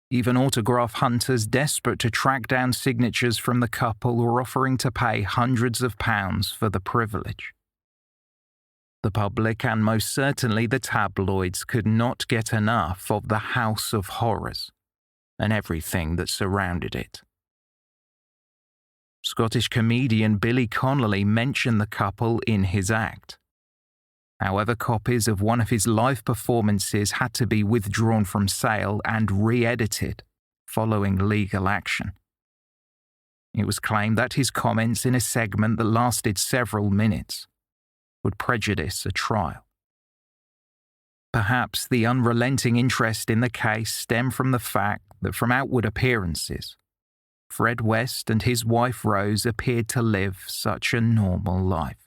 Even autograph hunters desperate to track down signatures from the couple were offering to pay hundreds of pounds for the privilege. The public and most certainly the tabloids could not get enough of the House of Horrors and everything that surrounded it. Scottish comedian Billy Connolly mentioned the couple in his act. However, copies of one of his live performances had to be withdrawn from sale and re-edited following legal action. It was claimed that his comments in a segment that lasted several minutes would prejudice a trial. Perhaps the unrelenting interest in the case stemmed from the fact that from outward appearances, Fred West and his wife Rose appeared to live such a normal life.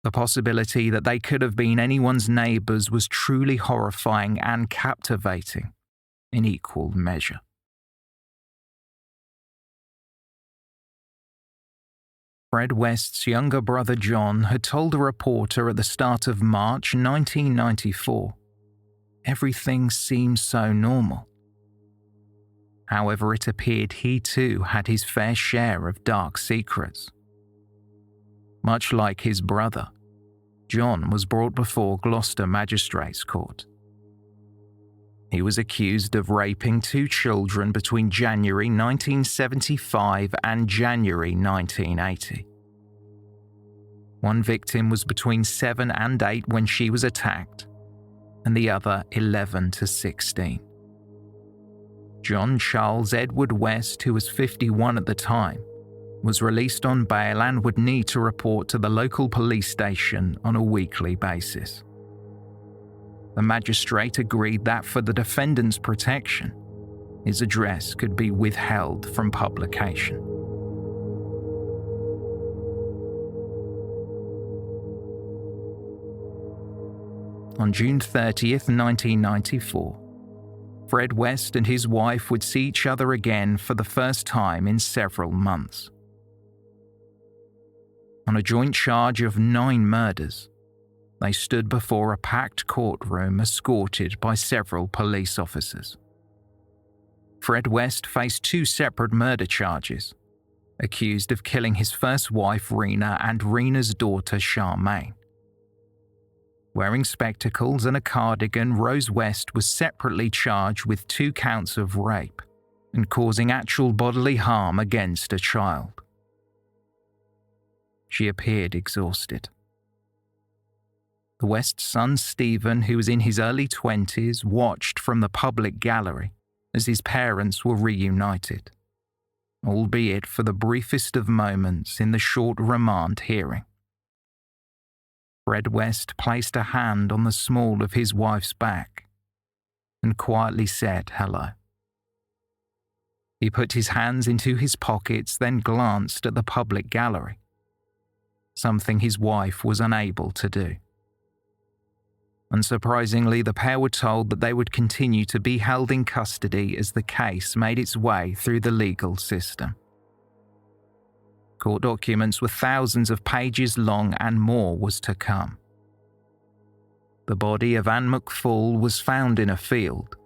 The possibility that they could have been anyone's neighbours was truly horrifying and captivating in equal measure. Fred West's younger brother John had told a reporter at the start of March 1994, "Everything seems so normal." However, it appeared he too had his fair share of dark secrets. Much like his brother, John was brought before Gloucester Magistrates Court. He was accused of raping 2 children between January 1975 and January 1980. One victim was between 7 and 8 when she was attacked, and the other 11 to 16. John Charles Edward West, who was 51 at the time, was released on bail and would need to report to the local police station on a weekly basis. The magistrate agreed that for the defendant's protection, his address could be withheld from publication. On June 30th, 1994, Fred West and his wife would see each other again for the first time in several months. On a joint charge of 9 murders, they stood before a packed courtroom escorted by several police officers. Fred West faced 2 separate murder charges, accused of killing his first wife Rena and Rena's daughter Charmaine. Wearing spectacles and a cardigan, Rose West was separately charged with 2 counts of rape and causing actual bodily harm against a child. She appeared exhausted. The West's son Stephen, who was in his early 20s, watched from the public gallery as his parents were reunited, albeit for the briefest of moments in the short remand hearing. Fred West placed a hand on the small of his wife's back and quietly said hello. He put his hands into his pockets, then glanced at the public gallery, something his wife was unable to do. Unsurprisingly, the pair were told that they would continue to be held in custody as the case made its way through the legal system. Court documents were thousands of pages long and more was to come. The body of Anne McFall was found in a field,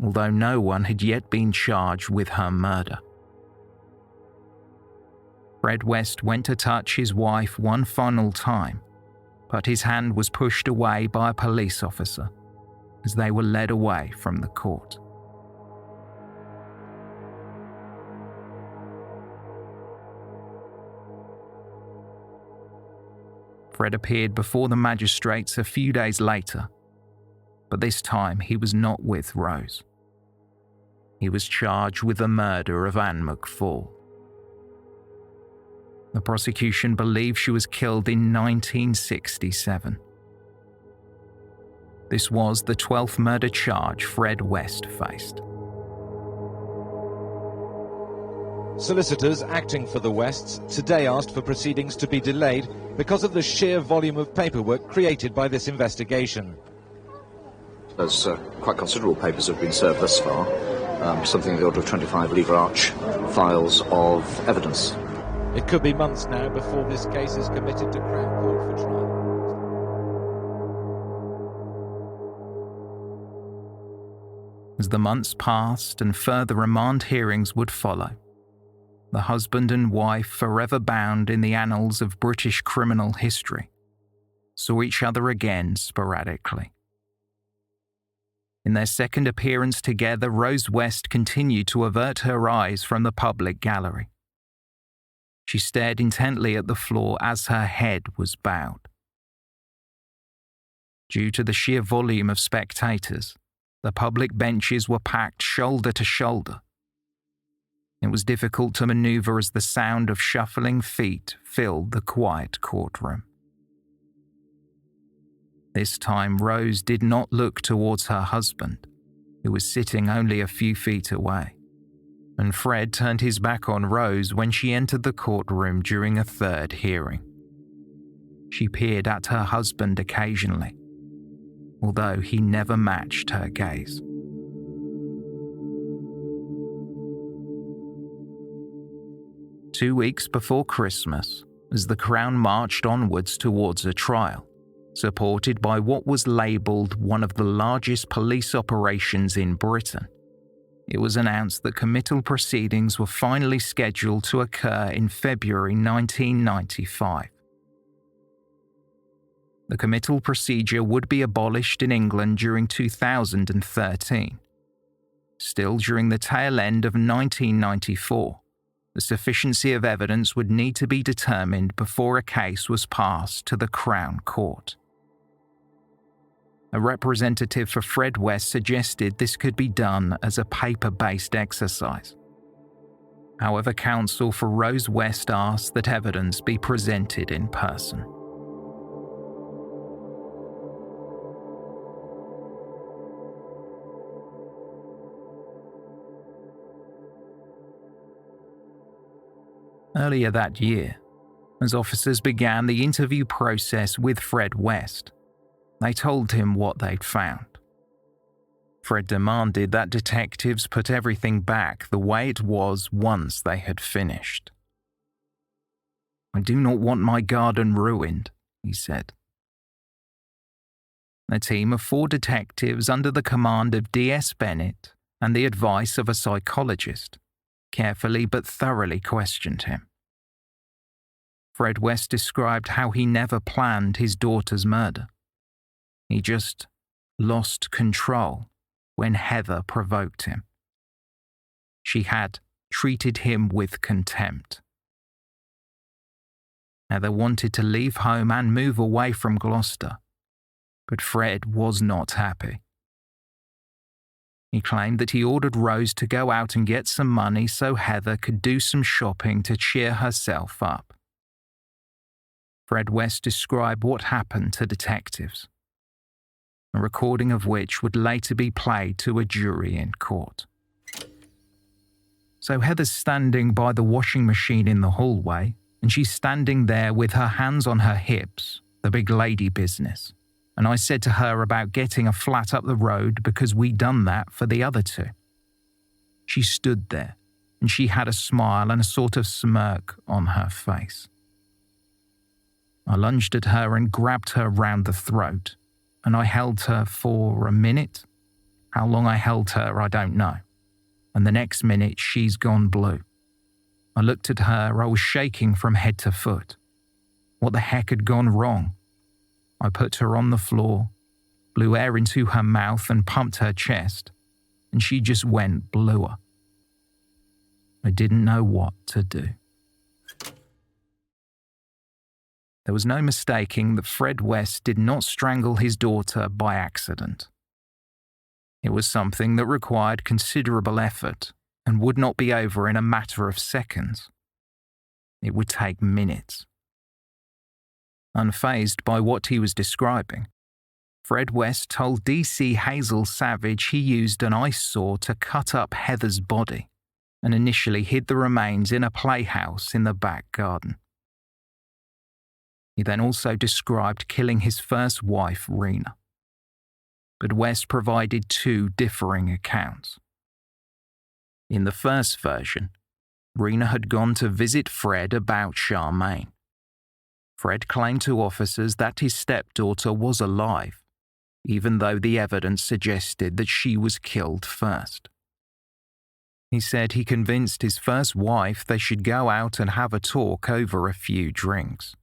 although no one had yet been charged with her murder. Fred West went to touch his wife one final time, but his hand was pushed away by a police officer as they were led away from the court. Fred appeared before the magistrates a few days later, but this time he was not with Rose. He was charged with the murder of Anne McFall. The prosecution believed she was killed in 1967. This was the 12th murder charge Fred West faced. Solicitors acting for the Wests today asked for proceedings to be delayed because of the sheer volume of paperwork created by this investigation. There's quite considerable papers have been served thus far, something in the order of 25 lever arch files of evidence. It could be months now before this case is committed to Crown Court for trial. As the months passed and further remand hearings would follow, the husband and wife, forever bound in the annals of British criminal history, saw each other again sporadically. In their second appearance together, Rose West continued to avert her eyes from the public gallery. She stared intently at the floor as her head was bowed. Due to the sheer volume of spectators, the public benches were packed shoulder to shoulder. It was difficult to maneuver as the sound of shuffling feet filled the quiet courtroom. This time, Rose did not look towards her husband, who was sitting only a few feet away, and Fred turned his back on Rose when she entered the courtroom during a third hearing. She peered at her husband occasionally, although he never matched her gaze. Two weeks before Christmas, as the Crown marched onwards towards a trial, supported by what was labelled one of the largest police operations in Britain, it was announced that committal proceedings were finally scheduled to occur in February 1995. The committal procedure would be abolished in England during 2013. Still, during the tail end of 1994, the sufficiency of evidence would need to be determined before a case was passed to the Crown Court. A representative for Fred West suggested this could be done as a paper-based exercise. However, counsel for Rose West asked that evidence be presented in person. Earlier that year, as officers began the interview process with Fred West, they told him what they'd found. Fred demanded that detectives put everything back the way it was once they had finished. "I do not want my garden ruined," he said. A team of 4 detectives under the command of D.S. Bennett and the advice of a psychologist carefully but thoroughly questioned him. Fred West described how he never planned his daughter's murder. He just lost control when Heather provoked him. She had treated him with contempt. Heather wanted to leave home and move away from Gloucester, but Fred was not happy. He claimed that he ordered Rose to go out and get some money so Heather could do some shopping to cheer herself up. Fred West described what happened to detectives, a recording of which would later be played to a jury in court. So Heather's standing by the washing machine in the hallway, and she's standing there with her hands on her hips, the big lady business. And I said to her about getting a flat up the road because we'd done that for the other 2. She stood there, and she had a smile and a sort of smirk on her face. I lunged at her and grabbed her round the throat, and I held her for a minute. How long I held her, I don't know. And the next minute, she's gone blue. I looked at her, I was shaking from head to foot. What the heck had gone wrong? I put her on the floor, blew air into her mouth and pumped her chest, and she just went bluer. I didn't know what to do. There was no mistaking that Fred West did not strangle his daughter by accident. It was something that required considerable effort and would not be over in a matter of seconds. It would take minutes. Unfazed by what he was describing, Fred West told D.C. Hazel Savage he used an ice saw to cut up Heather's body and initially hid the remains in a playhouse in the back garden. He then also described killing his first wife, Rena. But West provided 2 differing accounts. In the first version, Rena had gone to visit Fred about Charmaine. Fred claimed to officers that his stepdaughter was alive, even though the evidence suggested that she was killed first. He said he convinced his first wife they should go out and have a talk over a few drinks.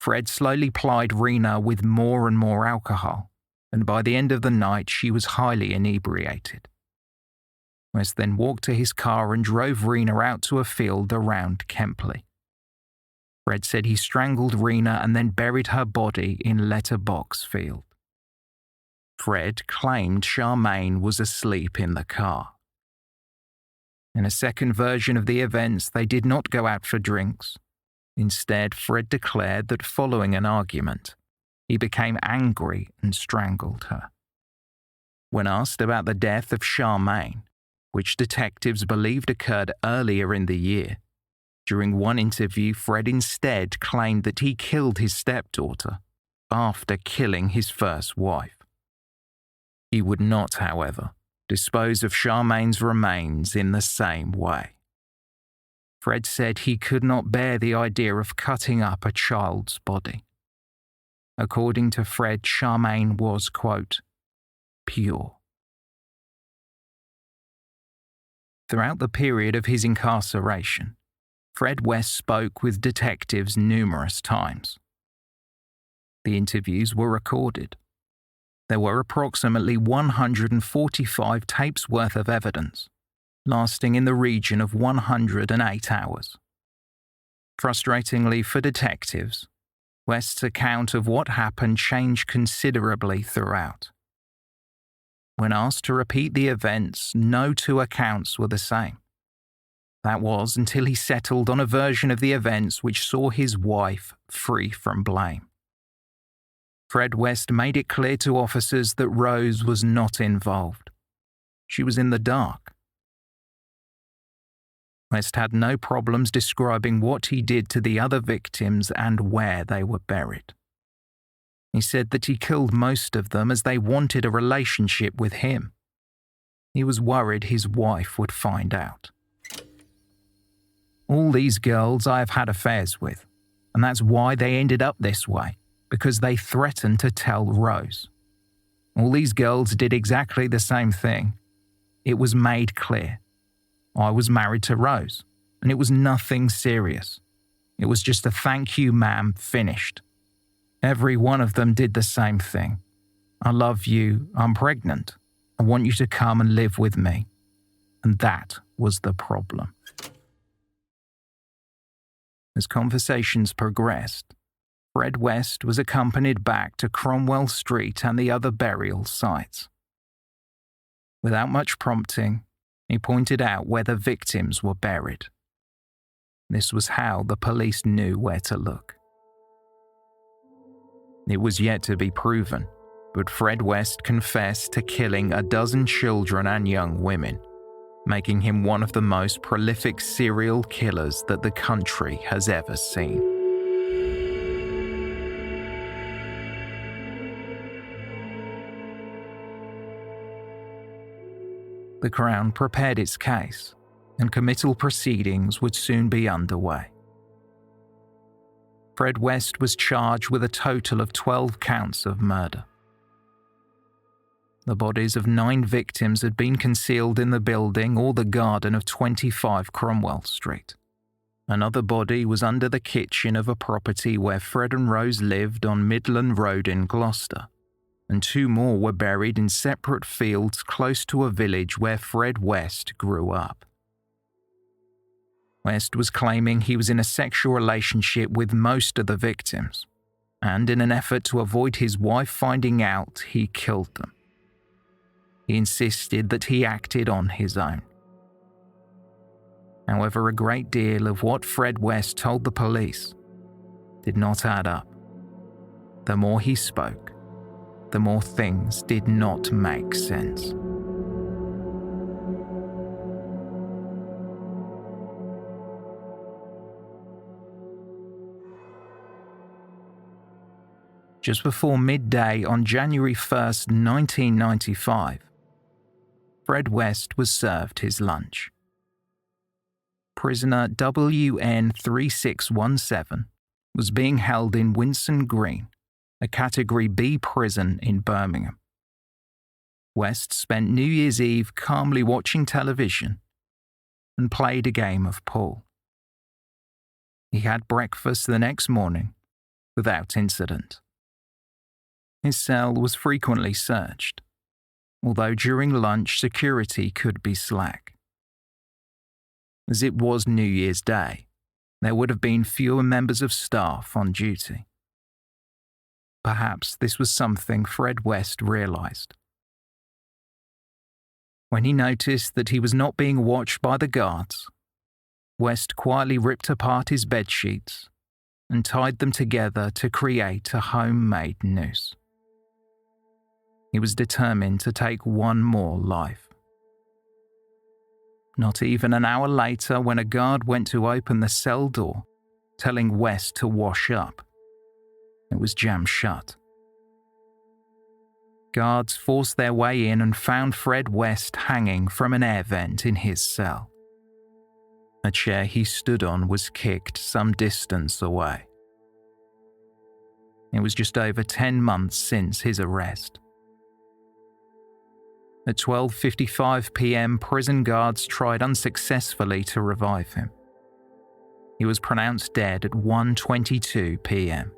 Fred slowly plied Rena with more and more alcohol, and by the end of the night she was highly inebriated. West then walked to his car and drove Rena out to a field around Kempley. Fred said he strangled Rena and then buried her body in Letterbox Field. Fred claimed Charmaine was asleep in the car. In a second version of the events, they did not go out for drinks. Instead, Fred declared that following an argument, he became angry and strangled her. When asked about the death of Charmaine, which detectives believed occurred earlier in the year, during one interview, Fred instead claimed that he killed his stepdaughter after killing his first wife. He would not, however, dispose of Charmaine's remains in the same way. Fred said he could not bear the idea of cutting up a child's body. According to Fred, Charmaine was, quote, pure. Throughout the period of his incarceration, Fred West spoke with detectives numerous times. The interviews were recorded. There were approximately 145 tapes worth of evidence, lasting in the region of 108 hours. Frustratingly for detectives, West's account of what happened changed considerably throughout. When asked to repeat the events, no two accounts were the same. That was until he settled on a version of the events which saw his wife free from blame. Fred West made it clear to officers that Rose was not involved. She was in the dark. West had no problems describing what he did to the other victims and where they were buried. He said that he killed most of them as they wanted a relationship with him. He was worried his wife would find out. All these girls I have had affairs with, and that's why they ended up this way, because they threatened to tell Rose. All these girls did exactly the same thing. It was made clear. I was married to Rose, and it was nothing serious. It was just a thank you, ma'am, finished. Every one of them did the same thing. I love you, I'm pregnant. I want you to come and live with me. And that was the problem. As conversations progressed, Fred West was accompanied back to Cromwell Street and the other burial sites. Without much prompting, he pointed out where the victims were buried. This was how the police knew where to look. It was yet to be proven, but Fred West confessed to killing 12 children and young women, making him one of the most prolific serial killers that the country has ever seen. The Crown prepared its case, and committal proceedings would soon be underway. Fred West was charged with a total of 12 counts of murder. The bodies of 9 victims had been concealed in the building or the garden of 25 Cromwell Street. Another body was under the kitchen of a property where Fred and Rose lived on Midland Road in Gloucester, and 2 more were buried in separate fields close to a village where Fred West grew up. West was claiming he was in a sexual relationship with most of the victims, and in an effort to avoid his wife finding out, he killed them. He insisted that he acted on his own. However, a great deal of what Fred West told the police did not add up. The more he spoke, the more things did not make sense. Just before midday on January 1st, 1995, Fred West was served his lunch. Prisoner WN 3617 was being held in Winson Green, a Category B prison in Birmingham. West spent New Year's Eve calmly watching television and played a game of pool. He had breakfast the next morning without incident. His cell was frequently searched, although during lunch security could be slack. As it was New Year's Day, there would have been fewer members of staff on duty. Perhaps this was something Fred West realized. When he noticed that he was not being watched by the guards, West quietly ripped apart his bedsheets, and tied them together to create a homemade noose. He was determined to take one more life. Not even an hour later, when a guard went to open the cell door, telling West to wash up, it was jammed shut. Guards forced their way in and found Fred West hanging from an air vent in his cell. A chair he stood on was kicked some distance away. It was just over 10 months since his arrest. At 12:55 p.m, prison guards tried unsuccessfully to revive him. He was pronounced dead at 1:22 p.m.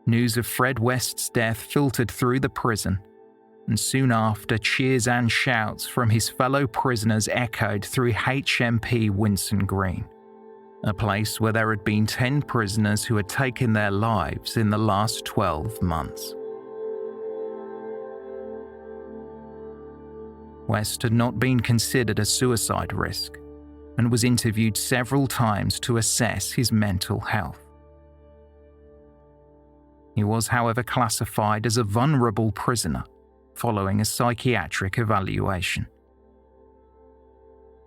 News of Fred West's death filtered through the prison, and soon after, cheers and shouts from his fellow prisoners echoed through HMP Winson Green, a place where there had been 10 prisoners who had taken their lives in the last 12 months. West had not been considered a suicide risk and was interviewed several times to assess his mental health. He was, however, classified as a vulnerable prisoner following a psychiatric evaluation.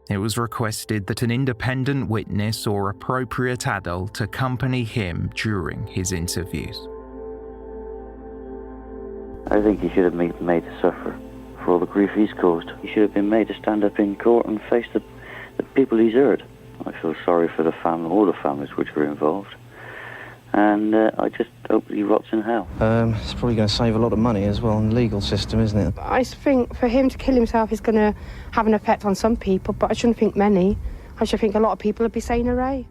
It was requested that an independent witness or appropriate adult accompany him during his interviews. I think he should have been made to suffer for all the grief he's caused. He should have been made to stand up in court and face the people he's hurt. I feel sorry for the family, all the families which were involved. And I just hope he rots in hell. It's probably going to save a lot of money as well in the legal system, isn't it? I think for him to kill himself is going to have an effect on some people, but I shouldn't think many. I should think a lot of people would be saying hooray.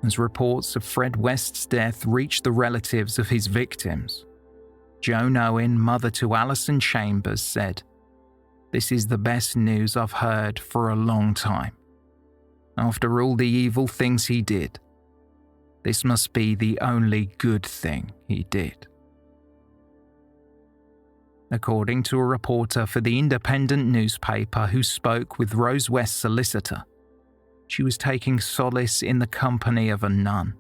As reports of Fred West's death reached the relatives of his victims, Joan Owen, mother to Alison Chambers, said, "This is the best news I've heard for a long time. After all the evil things he did, this must be the only good thing he did." According to a reporter for the independent newspaper who spoke with Rose West's solicitor, she was taking solace in the company of a nun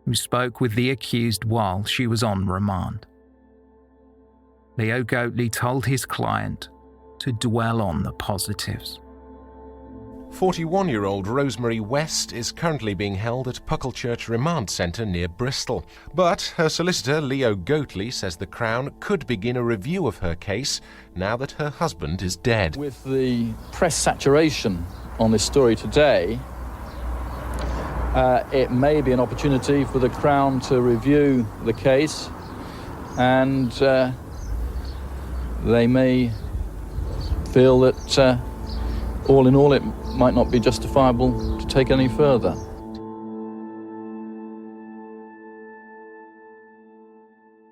who spoke with the accused while she was on remand. Leo Goatley told his client to dwell on the positives. 41-year-old Rosemary West is currently being held at Pucklechurch Remand Centre near Bristol. But her solicitor, Leo Goatley, says the Crown could begin a review of her case now that her husband is dead. With the press saturation on this story today, it may be an opportunity for the Crown to review the case, and they may feel that all in all it might not be justifiable to take any further.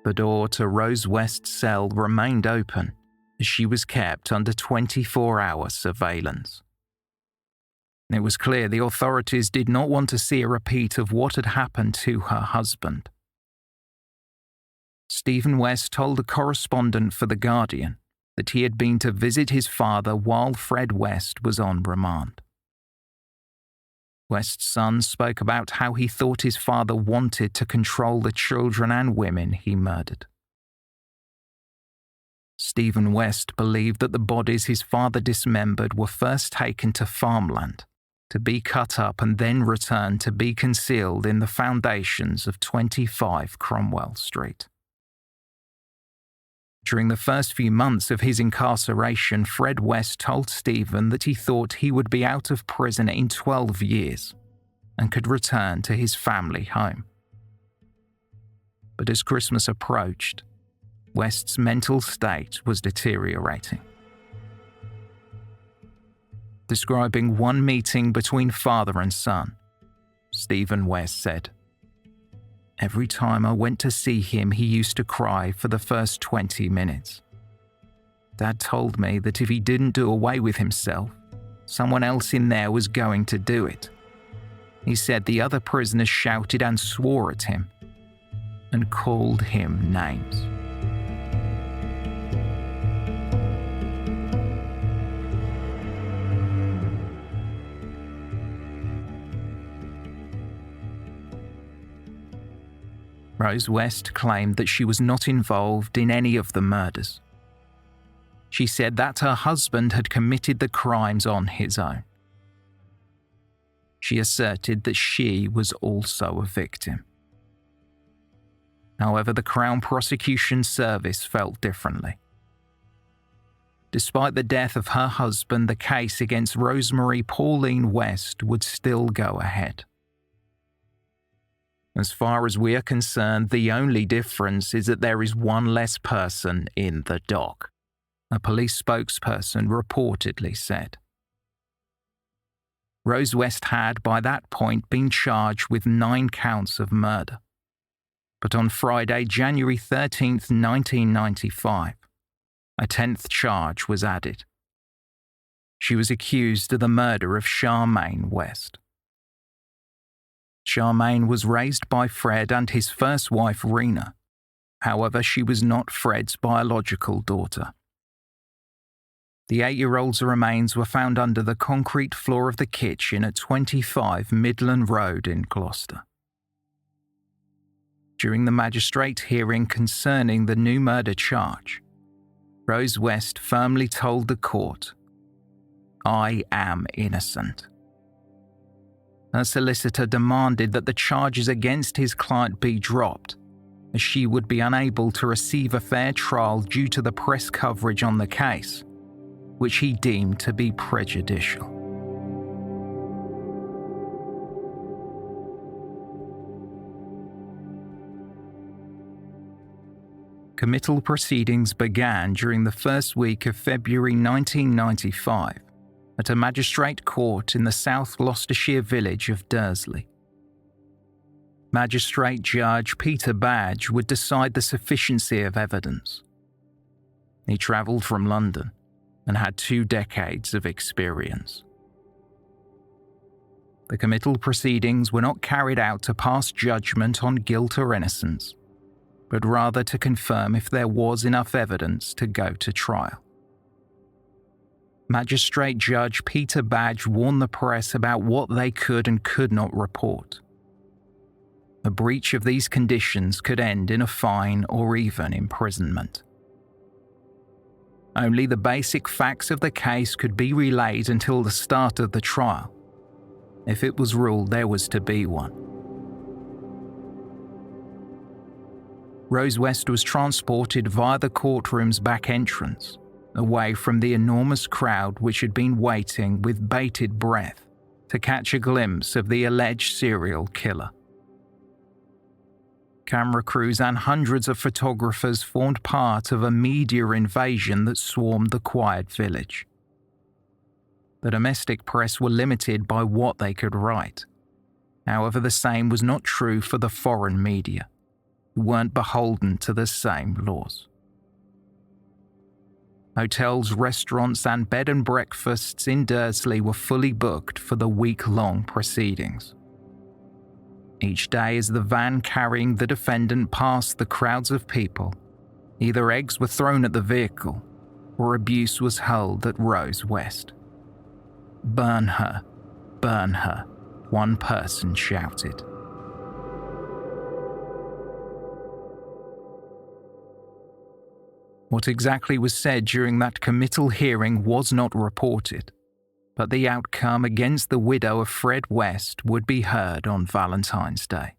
The door to Rose West's cell remained open as she was kept under 24-hour surveillance. It was clear the authorities did not want to see a repeat of what had happened to her husband. Stephen West told a correspondent for The Guardian that he had been to visit his father while Fred West was on remand. West's son spoke about how he thought his father wanted to control the children and women he murdered. Stephen West believed that the bodies his father dismembered were first taken to farmland, to be cut up and then returned to be concealed in the foundations of 25 Cromwell Street. During the first few months of his incarceration, Fred West told Stephen that he thought he would be out of prison in 12 years and could return to his family home. But as Christmas approached, West's mental state was deteriorating. Describing one meeting between father and son, Stephen West said, "Every time I went to see him, he used to cry for the first 20 minutes. Dad told me that if he didn't do away with himself, someone else in there was going to do it. He said the other prisoners shouted and swore at him and called him names." Rose West claimed that she was not involved in any of the murders. She said that her husband had committed the crimes on his own. She asserted that she was also a victim. However, the Crown Prosecution Service felt differently. Despite the death of her husband, the case against Rosemary Pauline West would still go ahead. As far as we are concerned, the only difference is that there is one less person in the dock, a police spokesperson reportedly said. Rose West had, by that point, been charged with 9 counts of murder. But on Friday, January 13th, 1995, a 10th charge was added. She was accused of the murder of Charmaine West. Charmaine was raised by Fred and his first wife, Rena. However, she was not Fred's biological daughter. The 8-year-old's remains were found under the concrete floor of the kitchen at 25 Midland Road in Gloucester. During the magistrate hearing concerning the new murder charge, Rose West firmly told the court, "I am innocent." Her solicitor demanded that the charges against his client be dropped, as she would be unable to receive a fair trial due to the press coverage on the case, which he deemed to be prejudicial. Committal proceedings began during the first week of February 1995 at a magistrate court in the South Gloucestershire village of Dursley. Magistrate Judge Peter Badge would decide the sufficiency of evidence. He travelled from London and had 2 decades of experience. The committal proceedings were not carried out to pass judgment on guilt or innocence, but rather to confirm if there was enough evidence to go to trial. Magistrate Judge Peter Badge warned the press about what they could and could not report. A breach of these conditions could end in a fine or even imprisonment. Only the basic facts of the case could be relayed until the start of the trial. If it was ruled there was to be one. Rose West was transported via the courtroom's back entrance, away from the enormous crowd which had been waiting with bated breath to catch a glimpse of the alleged serial killer. Camera crews and hundreds of photographers formed part of a media invasion that swarmed the quiet village. The domestic press were limited by what they could write. However, the same was not true for the foreign media, who weren't beholden to the same laws. Hotels, restaurants, and bed and breakfasts in Dursley were fully booked for the week-long proceedings. Each day as the van carrying the defendant passed the crowds of people, either eggs were thrown at the vehicle or abuse was hurled at Rose West. "Burn her, burn her," one person shouted. What exactly was said during that committal hearing was not reported, but the outcome against the widow of Fred West would be heard on Valentine's Day.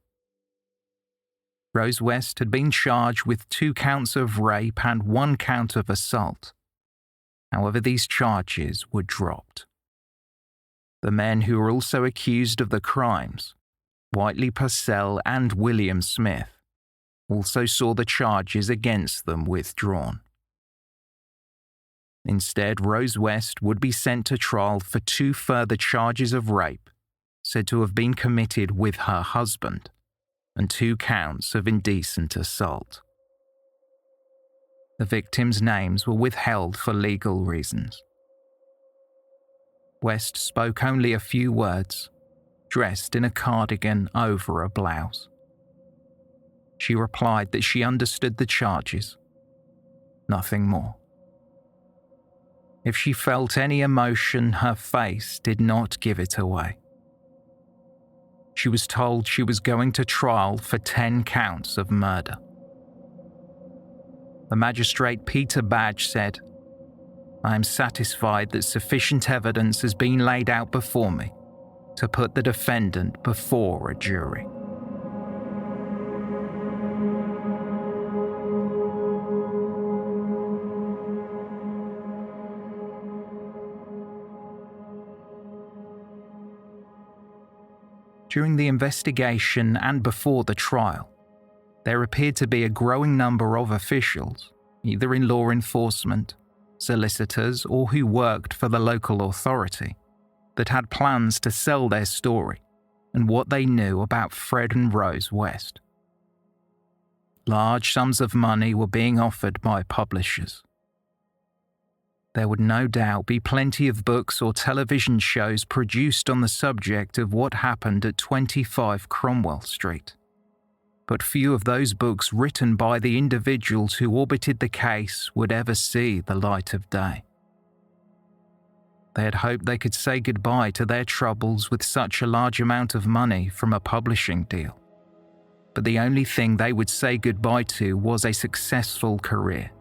Rose West had been charged with 2 counts of rape and 1 count of assault. However, these charges were dropped. The men who were also accused of the crimes, Whiteley Purcell and William Smith, also saw the charges against them withdrawn. Instead, Rose West would be sent to trial for 2 further charges of rape, said to have been committed with her husband, and 2 counts of indecent assault. The victims' names were withheld for legal reasons. West spoke only a few words, dressed in a cardigan over a blouse. She replied that she understood the charges, nothing more. If she felt any emotion, her face did not give it away. she was told she was going to trial for 10 counts of murder. The magistrate Peter Badge said, "I am satisfied that sufficient evidence has been laid out before me to put the defendant before a jury." During the investigation and before the trial, there appeared to be a growing number of officials, either in law enforcement, solicitors, or who worked for the local authority, that had plans to sell their story and what they knew about Fred and Rose West. Large sums of money were being offered by publishers. There would no doubt be plenty of books or television shows produced on the subject of what happened at 25 Cromwell Street. But few of those books written by the individuals who orbited the case would ever see the light of day. They had hoped they could say goodbye to their troubles with such a large amount of money from a publishing deal. But the only thing they would say goodbye to was a successful career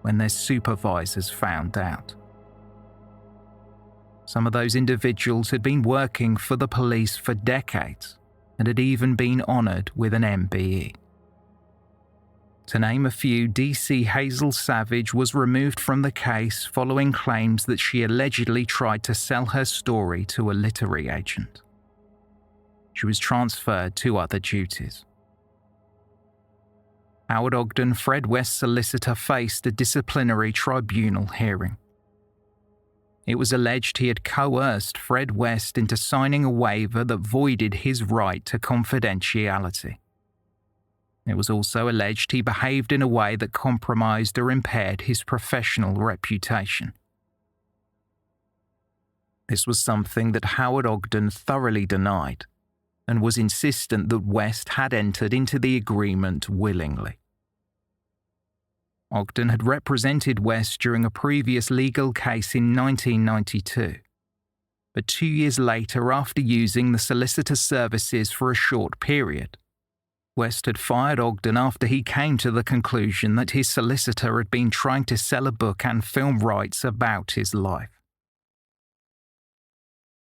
when their supervisors found out. Some of those individuals had been working for the police for decades and had even been honoured with an MBE. To name a few, DC Hazel Savage was removed from the case following claims that she allegedly tried to sell her story to a literary agent. She was transferred to other duties. Howard Ogden, Fred West's solicitor, faced a disciplinary tribunal hearing. It was alleged he had coerced Fred West into signing a waiver that voided his right to confidentiality. It was also alleged he behaved in a way that compromised or impaired his professional reputation. This was something that Howard Ogden thoroughly denied, and was insistent that West had entered into the agreement willingly. Ogden had represented West during a previous legal case in 1992, but 2 years later, after using the solicitor's services for a short period, West had fired Ogden after he came to the conclusion that his solicitor had been trying to sell a book and film rights about his life.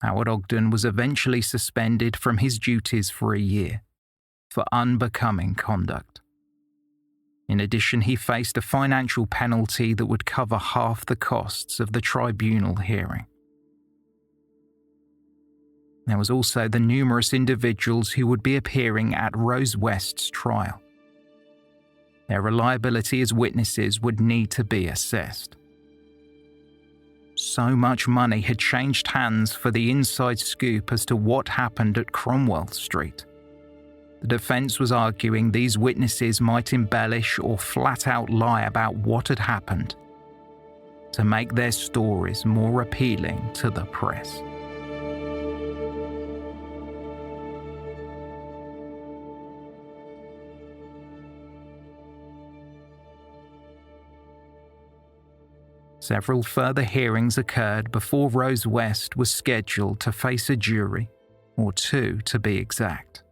Howard Ogden was eventually suspended from his duties for a year for unbecoming conduct. In addition, he faced a financial penalty that would cover half the costs of the tribunal hearing. There was also the numerous individuals who would be appearing at Rose West's trial. Their reliability as witnesses would need to be assessed. So much money had changed hands for the inside scoop as to what happened at Cromwell Street. The defence was arguing these witnesses might embellish or flat out lie about what had happened to make their stories more appealing to the press. Several further hearings occurred before Rose West was scheduled to face a jury, or two to be exact.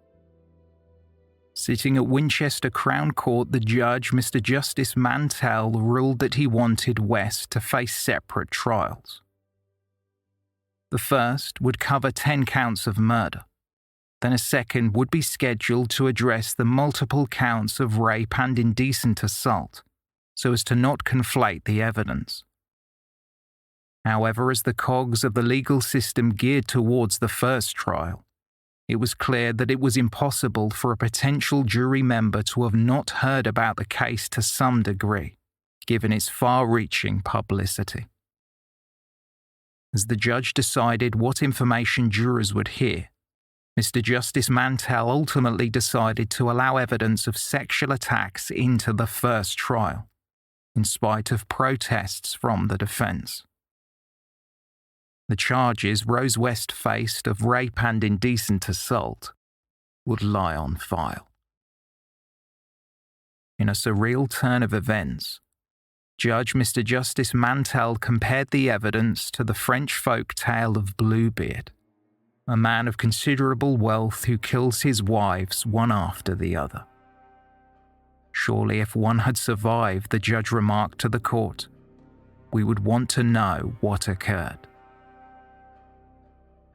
Sitting at Winchester Crown Court, the judge, Mr. Justice Mantell, ruled that he wanted West to face separate trials. The first would cover 10 counts of murder. Then a second would be scheduled to address the multiple counts of rape and indecent assault, so as to not conflate the evidence. However, as the cogs of the legal system geared towards the first trial, it was clear that it was impossible for a potential jury member to have not heard about the case to some degree, given its far-reaching publicity. As the judge decided what information jurors would hear, Mr. Justice Mantell ultimately decided to allow evidence of sexual attacks into the first trial, in spite of protests from the defence. The charges Rose West faced of rape and indecent assault would lie on file. In a surreal turn of events, Judge Mr. Justice Mantell compared the evidence to the French folk tale of Bluebeard, a man of considerable wealth who kills his wives one after the other. Surely if one had survived, the judge remarked to the court, we would want to know what occurred.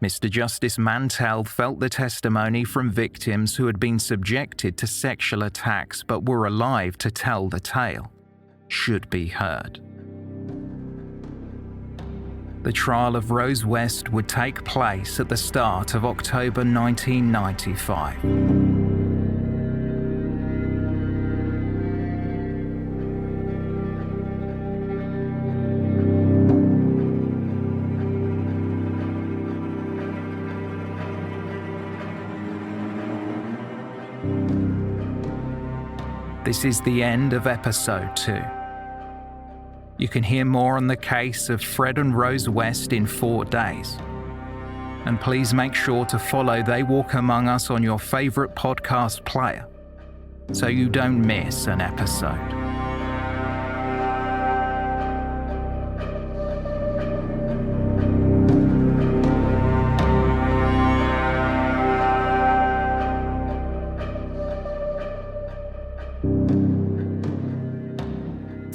Mr. Justice Mantell felt the testimony from victims who had been subjected to sexual attacks but were alive to tell the tale should be heard. The trial of Rose West would take place at the start of October 1995. This is the end of episode 2. You can hear more on the case of Fred and Rose West in 4 days. And please make sure to follow They Walk Among Us on your favourite podcast player so you don't miss an episode.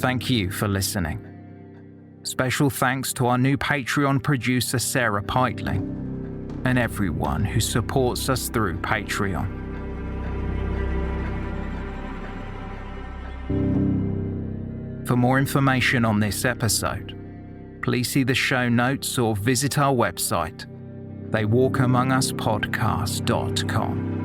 Thank you for listening. Special thanks to our new Patreon producer Sarah Peitling and everyone who supports us through Patreon. For more information on this episode, please see the show notes or visit our website, theywalkamonguspodcast.com.